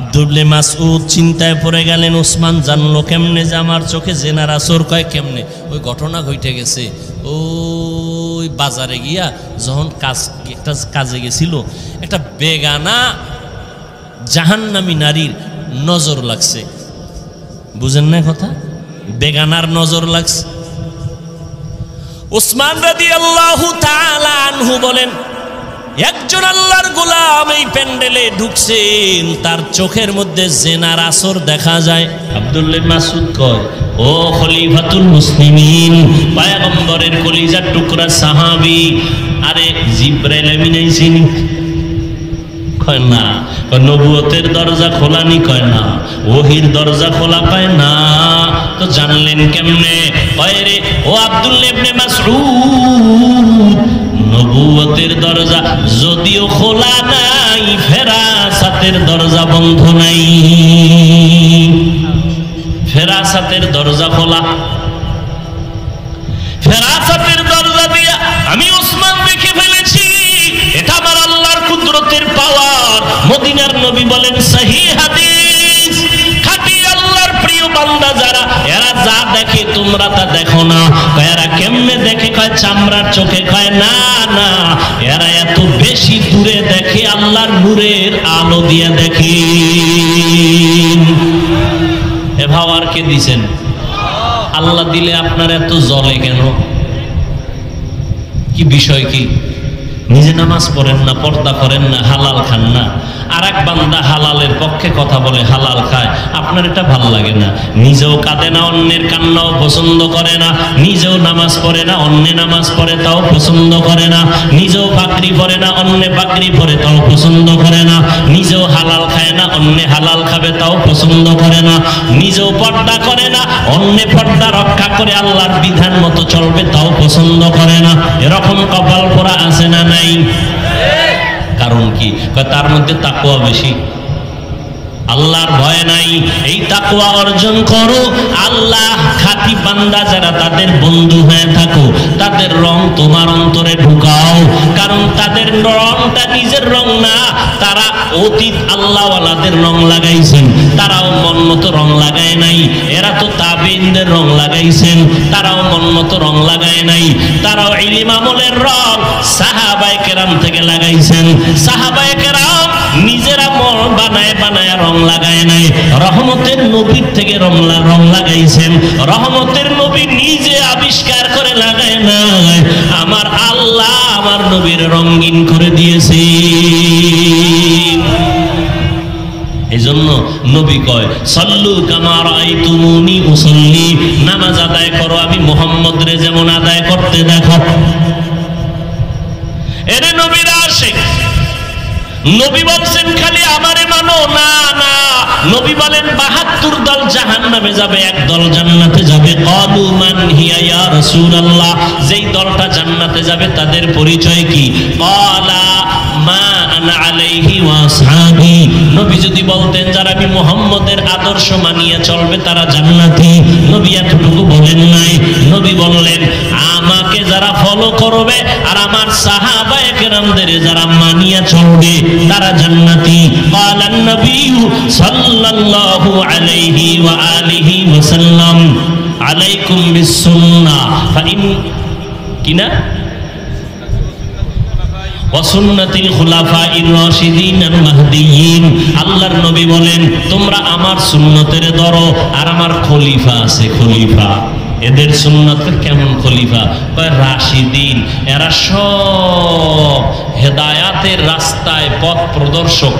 আব্দুল্লাহ মাসউদ চিন্তায় পড়ে গেলেন, ওসমান জানলো কেমনে যে আমার চোখে জেনার আসর? কয় কেমনে? ওই ঘটনা ঘটে গেছে, ওই বাজারে গিয়া যখন একটা কাজে গেছিল, একটা বেগানা জাহান্নামী নারীর নজর লাগছে। বুঝেন না কথা? বেগানার নজর লাগছে। ওসমান রাদিয়াল্লাহু তাআলা আনহু বলেন, একজন আল্লাহর গোলাম এই প্যান্ডেলে ঢুকছেন, তার চোখের মধ্যে জেনার আসর দেখা যায়। আব্দুল্লাহ মাসউদ কয়, ও খলিফাতুল মুসলিমিন, পয়গম্বরের কলিজার টুকরা সাহাবী, আরে জিবরাইল আমিন আইছেনি? কয় না। কয় নবুয়তের দরজা খোলানি? কয় না। ওহির দরজা খোলা? পায় না। তো জানলেন কেমনে? কয় রে ও আব্দুল্লাহ ইবনে মাসউদ, নবুয়তের দরজা যদিও খোলা নাই, ফেরাসাতের দরজা বন্ধ নাই। ফেরাসাতের দরজা খোলা। ফেরাসাতের দরজা দিয়া আমি ওসমান দেখে ফেলেছি। এটা আমার আল্লাহর কুদরতের পাওয়ার। মদিনার নবী বলেন, সহিহ হাদিস, খাঁটি আল্লাহর প্রিয় বান্দা যারা, এরা যা দেখে তোমরা তা দেখো না। এরা কেমনে দেখে? কয় চামড়ার চোখে। কয় না না, এরা এত বেশি দূরে দেখে, আল্লাহর নূরের আলো দিয়ে দেখে। এ ভাওয়ার কে দিছেন? আল্লাহ দিলে আপনার এত জ্বলে কেন? কি বিষয়? কি নিজে নামাজ পড়েন না, পর্দা করেন না, হালাল খান না, আর এক বান্দা হালালের পক্ষে কথা বলে, হালাল খায়, আপনার এটা ভাল লাগে না। নিজেও কাঁদে না, অন্যের কান্নাও পছন্দ করে না। নিজেও নামাজ পড়ে না, অন্যে নামাজ পড়ে তাও পছন্দ করে না। নিজেও পাগড়ি পরে না, অন্যে পাগড়ি পরে তাও পছন্দ করে না। নিজেও হালাল খায় না, অন্যে হালাল খাবে তাও পছন্দ করে না। নিজেও পর্দা করে না, অন্যে পর্দা রক্ষা করে আল্লাহর বিধান মতো চলবে তাও পছন্দ করে না। এরকম কপাল পোড়া আছে না নাই? কারণ কি? তার মধ্যে তাকওয়া বেশি, আল্লাহর ভয় নাই। এই তাকওয়া অর্জন করো, আল্লাহ খাঁটি বান্দা যারা, তাদের বন্ধু হয়ে থাকো, তাদের রং তোমার অন্তরে ঢুকাও। কারণ তাদের রংটা নিজের রং না, তারা অতীত আল্লাহওয়ালাদের রং লাগাইছেন, তারাও মন মতো রং লাগায় নাই। এরা তো তাবেঈনদের রং লাগাইছেন, তারাও মন মতো রং লাগায় নাই। তারাও ইলম আমলের রং সাহাবায়ে কেরাম থেকে লাগাইছেন। সাহাবায়ে কেরাম নিজেরা বানায় বানায় রং লাগায় নাই, রহমতের নবীর থেকে রং লাগাইছেন। রহমতের নবী নিজে আবিষ্কার করে লাগায় নাই, আমার আল্লাহ আমার নবীর রঙিন করে দিয়েছে। এই জন্য নবী কয় সাল্লু কামা রাআইতুমুনি উসাল্লি, নামাজ আদায় করো আমি মুহাম্মদ রে যেমন আদায় করতে দেখো। এরে নবীর আশিক, নবী বলছেন খালি আমারে মানো না, না, নবী বলেন ৭২ দল জাহান্নামে যাবে, এক দল জান্নাতে যাবে। ক্বালু মান হিয়া ইয়া রাসূলুল্লাহ, যেই দলটা জান্নাতে যাবে তাদের পরিচয় কি? ক্বালা মা আনা আলাইহি ওয়া আসহাবি, নবী যদি বলতেন যারা আমি মুহাম্মদের আদর্শ মানিয়ে চলবে তারা জান্নাতি, নবী এতটুকু বলেন নাই। নবী বললেন আমাকে যারা ফলো করবে আর আমার সাহাবায়ে কেরামদের যারা মানিয়ে চলবে তারা জান্নাতি। ক্বালান নবী সাল্লাল্লাহু আলাইহি ওয়া আলিহি ওয়াসাল্লাম আলাইকুম বিসুন্নাহ ফাইন কিনা ওয়া সুন্নাতিল খুলাফাইর রাশিদিন আল মাহদিয়িন, আল্লাহর নবী বলেন তোমরা আমার সুন্নতের ধরো আর আমার খলিফা আছে, খলিফা। এদের সুন্নতের কেমন খলিফা? কয় রাশিদিন, এরা সব হেদায়াতের রাস্তায় পথ প্রদর্শক।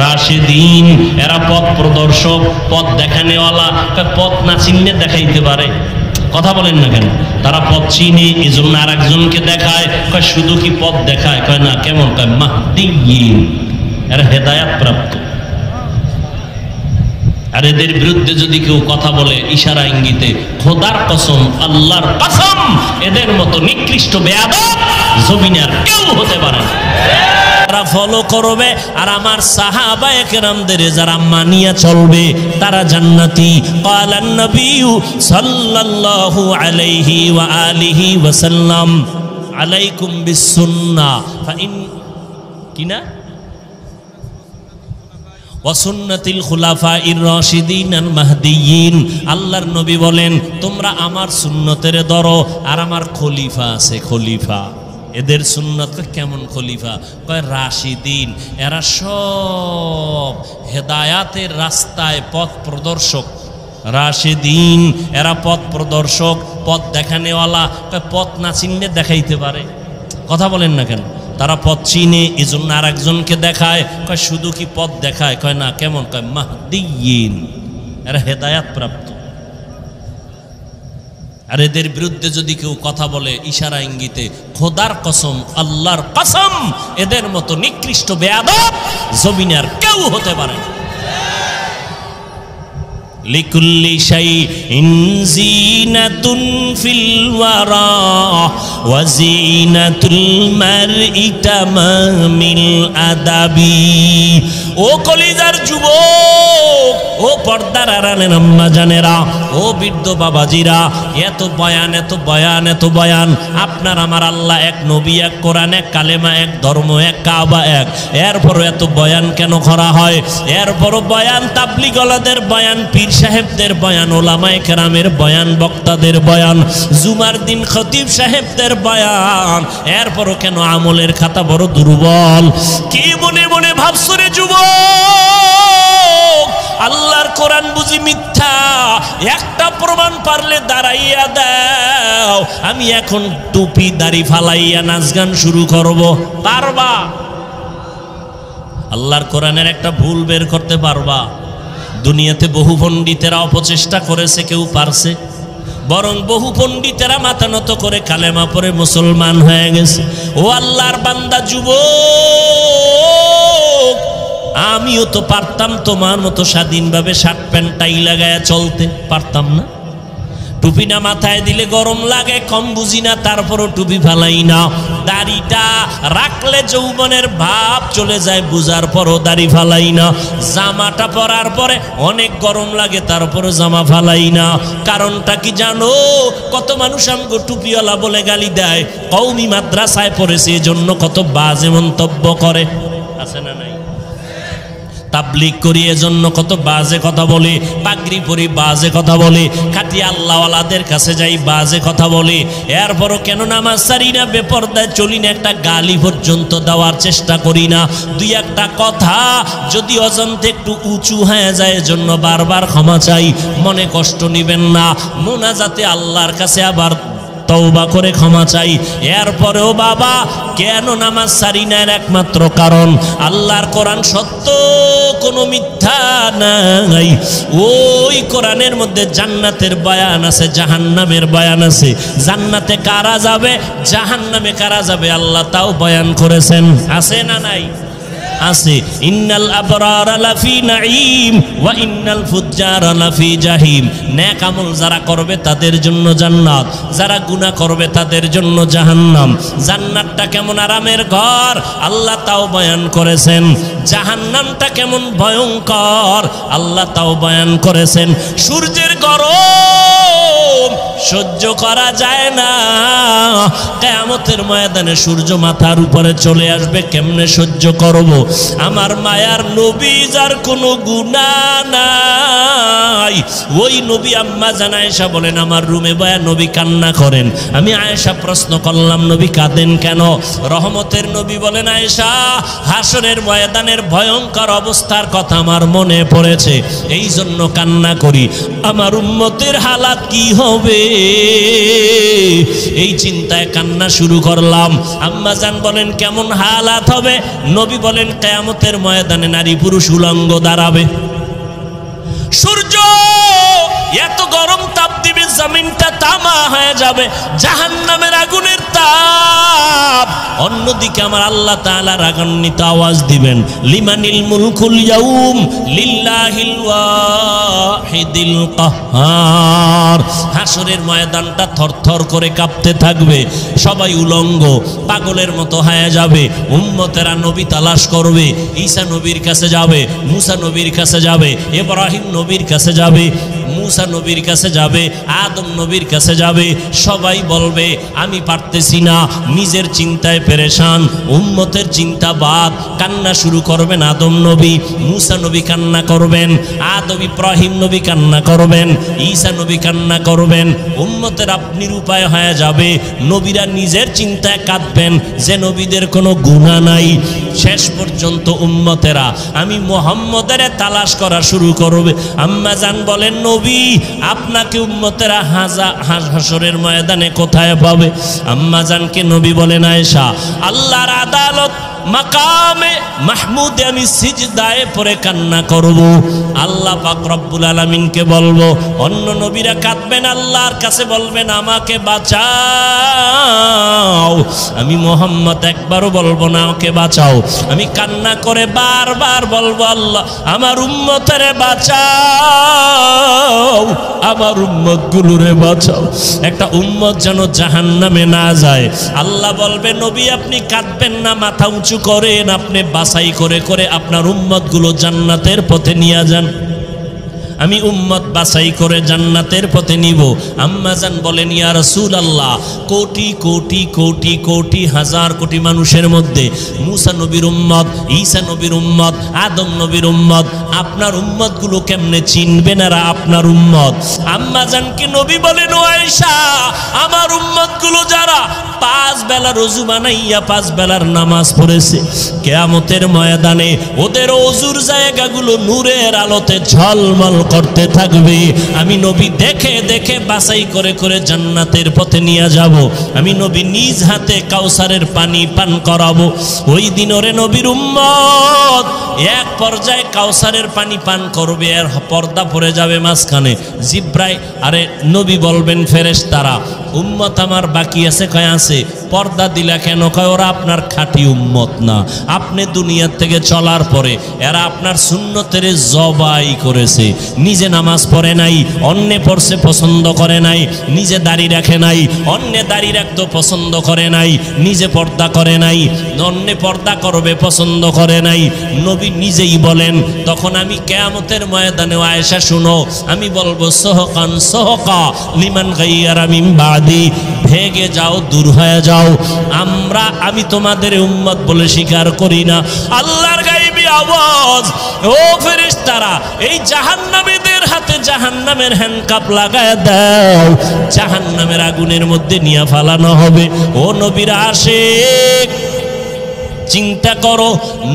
রাশিদিন এরা পথ প্রদর্শক, পথ দেখানেওয়ালা। পথ না চিনলে দেখাইতে পারে, কথা বলেন না কেন? তারা পথ চিনে, এই জন্য আর একজনকে দেখায়। কয় শুধু কি পথ দেখায়? কয় না। কেমন? কয় মাহদিয়িন, এরা হেদায়াত প্রাপ্ত। আর এদের বিরুদ্ধে যদি কেউ কথা বলে ইশারা ইঙ্গিতে, খোদার কসম, আল্লাহর কসম, এদের মতো নিকৃষ্ট বেয়াদব জমিনে আর কেউ হতে পারে না। তারা ফলো করবে আর আমার সাহাবায়ে কেরামদের যারা মানিয়া চলবে তারা জান্নাতি। ক্বালান নবী সাল্লাল্লাহু আলাইহি ওয়া আলিহি ওয়াসাল্লাম আলাইকুম বিসুন্নাহ ফাইন কিনা ওয়া সুন্নাতিল খুলাফাইর রাশিদিন আল মাহদিয়িন, আল্লাহর নবী বলেন তোমরা আমার সুন্নতের ধরো আর আমার খলিফা আছে, খলিফা। এদের সুন্নত কেমন খলিফা? কয় রাশিদিন, এরা সব হেদায়াতের রাস্তায় পথ প্রদর্শক। রাশিদিন এরা পথ প্রদর্শক, পথ দেখানেওয়ালা। কয় পথ না চিনলে দেখাইতে পারে, কথা বলেন না কেন? তারা পথ চিনে, এই জন্য আর একজনকে দেখায়। কয় শুধু কি পথ দেখায়? কয় না। কেমন? কয় মাহদিয়িন, এরা হেদায়াত প্রাপ্ত। আর এদের বিরুদ্ধে যদি কেউ কথা বলে ইশারা ইঙ্গিতে, খোদার কসম, আল্লাহর কসম, এদের মতো নিকৃষ্ট বেয়াদব জমিনে আর কেউ হতে পারে না। লিকুল্লি শাইইন জিনাতুন ফিল ওয়ারা ওয়া জিনাতুল মারই তামামিল আদাবি। ও কলিজার যুবক, ও পর্দার আড়ালের আম্মা জানেরা, ও বৃদ্ধ বাবাজিরা, এত বয়ান, এত বয়ান, এত বয়ান। আপনার আমার আল্লাহ এক, নবী এক, কোরআন এক, কালেমা এক, ধর্ম এক, কাবা এক। এরপরও এত বয়ান কেন করা হয়? এরপরও বয়ান তাবলীগওয়ালাদের বয়ান, পীর সাহেবদের বয়ান, ওলামায়ে কেরামের বয়ান, বক্তাদের বয়ান, জুমার দিন খতিব সাহেবদের বয়ান। এরপরও কেন আমলের খাতা বড় দুর্বল? কি মনে মনে ভাবছো রে যুবক? আল্লাহর কোরআন বুঝি মিথ্যা? একটা প্রমাণ পারলে দাঁড়াইয়া দাও, আমি এখন টুপি দাড়ি ফালাইয়া নাচ গান শুরু করব। পারবা? আল্লাহর কোরআনের একটা ভুল বের করতে পারবা? দুনিয়াতে বহু পণ্ডিতেরা অপচেষ্টা করেছে, কেউ পারছে? বরং বহু পণ্ডিতেরা মাথা নত করে কালেমা পড়ে মুসলমান হয়ে গেছে। ও আল্লাহর বান্দা যুবক, আমিও তো পারতাম তোমার মতো স্বাধীনভাবে শার্ট প্যান্ট টাই লাগায় চলতে, পারতাম না? টুপি না মাথায় দিলে গরম লাগে, কম বুঝি না, তারপরও টুপি ফালাই না। দাড়িটা রাখলে যৌবনের ভাব চলে যায়, বুঝার পরও দাড়ি ফালাই না। জামাটা পরার পরে অনেক গরম লাগে, তারপরও জামা ফালাই না। কারণটা কি জানো? কত মানুষ আমগো টুপিওয়ালা বলে গালি দেয়, কওমি মাদ্রাসায় পড়েছে এজন্য কত বাজে মন্তব্য করে, আছে না নাই? তাবলীগ করি এজন্য কত বাজে কথা বলে, পাগড়ি পরি বাজে কথা বলে, খাঁটি আল্লাহওয়ালাদের কাছে যাই বাজে কথা বলে, এরপরও কেন নামাজ ছাড়ি না, বেপরদায় চলি না, একটা গালি পর্যন্ত দেওয়ার চেষ্টা করি না। দুই একটা কথা যদি অজান্তে একটু উঁচু হয়ে যায় এজন্য বারবার ক্ষমা চাই, মনে কষ্ট নিবেন না। মোনাজাতে আল্লাহর কাছে আবার তওবা করে ক্ষমা চাই। এরপরেও বাবা কেন নামাজ ছাড়ি না, এর একমাত্র কারণ আল্লাহর কোরআন সত্য, কোনো মিথ্যা নাই। ওই কোরআনের মধ্যে জান্নাতের বয়ান আছে, জাহান্নামের বয়ান আছে। জান্নাতে কারা যাবে, জাহান্নামে কারা যাবে, আল্লাহ তাও বয়ান করেছেন। আছে না নাই? আছে। ইন্নাল আবরারা লাফি নাঈম ওয়া ইন্নাল ফুজ্জারা লাফি জাহিম। নেক আমল যারা করবে তাদের জন্য জান্নাত, যারা গুনাহ করবে তাদের জন্য জাহান্নাম। জান্নাতটা কেমন আরামের ঘর আল্লাহ তাও বয়ান করেছেন, জাহান্নামটা কেমন ভয়ঙ্কর আল্লাহ তাও বয়ান করেছেন। সূর্যের গরম সহ্য করা যায় না, কিয়ামতের ময়দানে সূর্য মাথার উপরে চলে আসবে, কেমনে সহ্য করব? আমার মায়ার নবী যার কোনো গুনাহ নাই, ওই নবী আম্মা জান আয়েশা বলেন আমার রুমে বয়া নবী কান্না করেন। আমি আয়েশা প্রশ্ন করলাম নবী কাঁদেন কেন? রহমতের নবী বলেন আয়েশা হাসরের ময়দানের ভয়ঙ্কর অবস্থার কথা আমার মনে পড়েছে, এই জন্য কান্না করি। আমার উম্মতের হালাত কি হবে এই চিন্তায় কান্না শুরু করলাম। আম্মা জান বলেন কেমন হালাত হবে? নবী বলেন কিয়ামতের ময়দানে নারী পুরুষ উলঙ্গ দাঁড়াবে, সূর্য এত গরম তাপ দিবে জমিনটা তামা হয়ে যাবে, জাহান্নামের আগুনের তাপ। অন্যদিকে আমার আল্লাহ তাআলা রাগান্বিত আওয়াজ দিবেন লিমানিল মুলকুল ইয়াউম লিল্লাহিল ওয়াহিদিল কাহ্হার। হাসরের ময়দানটা থরথর করে কাঁপতে থাকবে, সবাই উলঙ্গ পাগলের মতো হয়ে যাবে। উম্মতেরা নবী তালাশ করবে, ঈসা নবীর কাছে যাবে, মুসা নবীর কাছে যাবে, ইব্রাহিম নবীর কাছে যাবে, মুসা নবীর কাছে যাবে, আদম নবীর কাছে যাবে। সবাই বলবে আমি পারতেছি না, নিজের চিন্তায় পেরেশান, উম্মতের চিন্তা বাদ। কান্না শুরু করবেন আদম নবী, মুসা নবী কান্না করবেন, আদম ইব্রাহিম নবী কান্না করবেন, ঈসা নবী কান্না করবেন। উম্মতের আপনি উপায় হয়ে যাবে, নবীরা নিজের চিন্তায় কাঁদবেন যে নবীদের কোনো গুনাহ নাই। শেষ পর্যন্ত উম্মতেরা আমি মুহাম্মদের তালাশ করা শুরু করবে। আম্মা জান বলেন নবী আপনাকে উম্মতেরা হাসরের ময়দানে কোথায় পাবে? আম্মা জানকে নবী বলেন আয়েশা আল্লাহর আদালত মাকামে মাহমুদে আমি সিজদায়ে পড়ে কান্না করব, আল্লাহ পাক রব্বুল আলামিনকে বলবো। অন্য নবীরা কাঁদবেন, আল্লাহর কাছে বলবেন আমাকে বাঁচাও। আমি মুহাম্মদ একবারও বলবো না আমাকে বাঁচাও, আমি কান্না করে বারবার বলবো আল্লাহ আমার উম্মতেরে বাঁচাও, আমার উম্মত গুলোরে বাঁচাও। একটা উম্মত যেন জাহান্নামে না যায়। আল্লাহ বলবে নবী আপনি কাঁদবেন না, মাথা উঁচু করেন, আপনি বাছাই করে করে আপনার উম্মত গুলো জান্নাতের পথে নিয়ে যান। আমি উম্মত বাছাই করে জান্নাতের পথে নিব। আম্মা জান বলেন ইয়া রাসূলুল্লাহ কোটি কোটি কোটি কোটি হাজার কোটি মানুষের মধ্যে মুসা নবীর উম্মত, ঈসা নবীর উম্মত, আদম নবীর উম্মত, আপনার উম্মত গুলো কেমনে চিনবেন এরা আপনার উম্মত? আম্মা জানকে নবী বলেন ও আয়েশা আমার উম্মত গুলো যারা 5 বেলা রোজু বানাইয়া 5 বেলার নামাজ পড়েছে, কিয়ামতের ময়দানে ওদের ওযুর জায়গাগুলো নূরের আলোতে ঝলমল করতে থাকবে। আমি নবী দেখে দেখে বাছাই করে করে জান্নাতের পথে নিয়ে যাব। আমি নবী নিজ হাতে কাউসারের পানি পান করাবো। ওই দিন ওরে নবীর উম্মত এক পর্যায়ে কাউসারের পানি পান করবে, আর পর্দা পড়ে যাবে মাঝখানে। জিব্রাইল আরে নবী বলবেন ফেরেশতারা উম্মত আমার বাকি আছে, কয় আছে। পর্দা দিলা কেন? কয় ওরা আপনার খাঁটি উম্মত না, আপনি দুনিয়ার থেকে চলার পরে এরা আপনার সুন্নতের জবাই করেছে, নিজে নামাজ পড়ে নাই, অন্যে পড়ছে পছন্দ করে নাই, নিজে দাড়ি রাখে নাই, অন্যে দাড়ি রাখতে পছন্দ করে নাই, নিজে পর্দা করে নাই, অন্যে পর্দা করবে পছন্দ করে নাই। নবী নিজেই বলেন তখন আমি কিয়ামতের ময়দানে আয়েশা শুনো আমি বলবো সোহকান সোহকা লিমান গায়্যারা মিন বাদি, ভেগে যাও দূর হয়ে যাও। যাও, আমি তোমাদের উম্মত বলে স্বীকার করি না। আল্লাহর গায়বী আওয়াজ, ও ফেরেশতারা এই জাহান্নামীদের হাতে জাহান্নামের হ্যান্ডকাপ লাগায় দাও, জাহান্নামের আগুনের মধ্যে নিয়ে ফালানো হবে। ও নবীর আশিক, চিন্তা করো,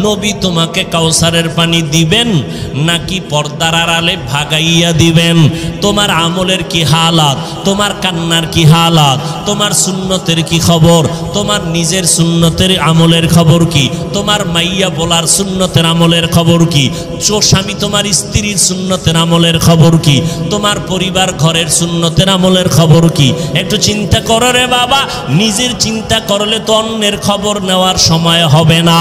নবী তোমাকে কাউসারের পানি দিবেন নাকি পর্দার আড়ালে ভাগাইয়া দিবেন? তোমার আমলের কি হালাত, তোমার কান্নার কি হালাত, তোমার সুন্নতের কি খবর, তোমার নিজের সুন্নতের আমলের খবর কি, তোমার মাইয়া বলার সুন্নতের আমলের খবর কি, স্বামী তোমার স্ত্রীর সুন্নতের আমলের খবর কি, তোমার পরিবার ঘরের সুন্নতের আমলের খবর কি? একটু চিন্তা করো রে বাবা। নিজের চিন্তা করলে তো অন্যের খবর নেওয়ার সময় হবে না।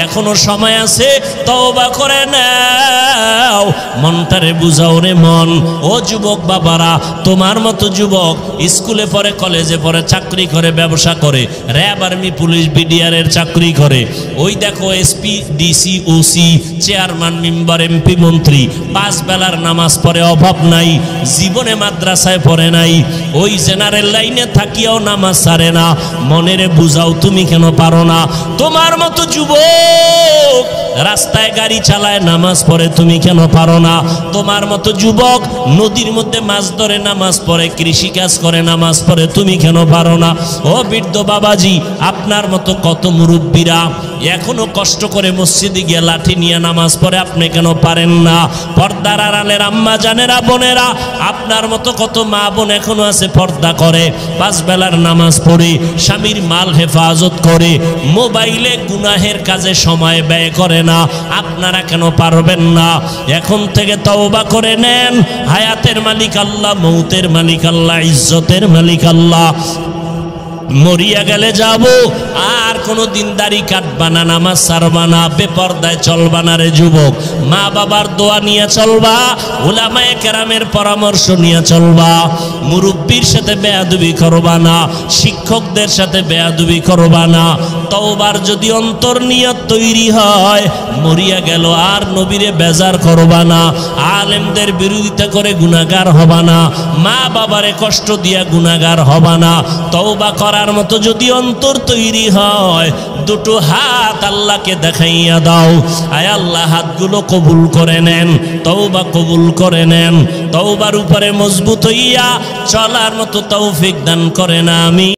এখনো সময় আছে, তওবা করে নাও, মনটারে বুঝাও রে মন। ও যুবক বাবারা, তোমার মতো যুবক স্কুলে পড়ে, কলেজে পড়ে, চাকরি করে, ব্যবসা করে, র্যাব, আর্মি, পুলিশ, বিডিআরের চাকরি করে, ওই দেখো SP, DC, OC, chairman, member, MP, মন্ত্রী, 5 বেলার নামাজ পড়ে, অভাব নাই, জীবনে মাদ্রাসায় পড়ে নাই, ওই জেনারেল লাইনে থাকিয়াও নামাজ ছাড়ে না। মনেরে বুঝাও, তুমি কেন পারো না? তোমার মতো যুবক রাস্তায় গাড়ি চালায়, নামাজ পড়ে, তুমি কেন পারো না? তোমার মতো যুবক নদীর মধ্যে মাছ ধরে, নামাজ পড়ে, কৃষি কাজ করে, নামাজ পড়ে, তুমি কেন পারো না? ও বৃদ্ধ বাবাজি, আপনার মতো কত মুরব্বীরা এখনো কষ্ট করে মসজিদে গিয়ে লাঠি নিয়ে নামাজ পড়ে, আপনি কেন পারেন না? পর্দার আড়ালের আম্মা জানেরা, বোনেরা, আপনার মতো কত মা বোন এখনো আছে পর্দা করে, 5 বেলার নামাজ পড়ে, স্বামীর মাল হেফাজত করে, মোবাইলে গুনাহের কাজে সময় ব্যয় করে না। আপনারা কেন পারবেন না? এখন থেকে তওবা করে নেন। হায়াতের মালিক আল্লাহ, মৌতের মালিক আল্লাহ, ইজ্জতের মালিক আল্লাহ। মরিয়া গেলে যাব, আর কোনো দিন দাড়ি কাটবা না, নামাজ ছাড়বা না, বেপরদায় চলবা না রে যুবক। মা বাবার দোয়া নিয়ে চলবা, উলামায়ে কেরামের পরামর্শ নিয়ে চলবা, মুরব্বির সাথে বেয়াদবি করবা না, শিক্ষকদের সাথে বেয়াদবি করবা না। তওবার যদি অন্তর নিয়ত তৈরি হয়, মরিয়া গেল আর নবীরে বেজার করবা না, আলেমদের বিরোধিতা করে গুনাহগার হবা না, মা বাবারে কষ্ট দিয়া গুনাহগার হবা না। তওবা করার মতো যদি অন্তর তৈরি হয়, দুটো হাত আল্লাহকে দেখাইয়া দাও। আয় আল্লাহ, হাতগুলো কবুল করে নেন, তওবা কবুল করে নেন, তওবার উপরে মজবুত হইয়া চলার মতো তৌফিক দান করেন। আমি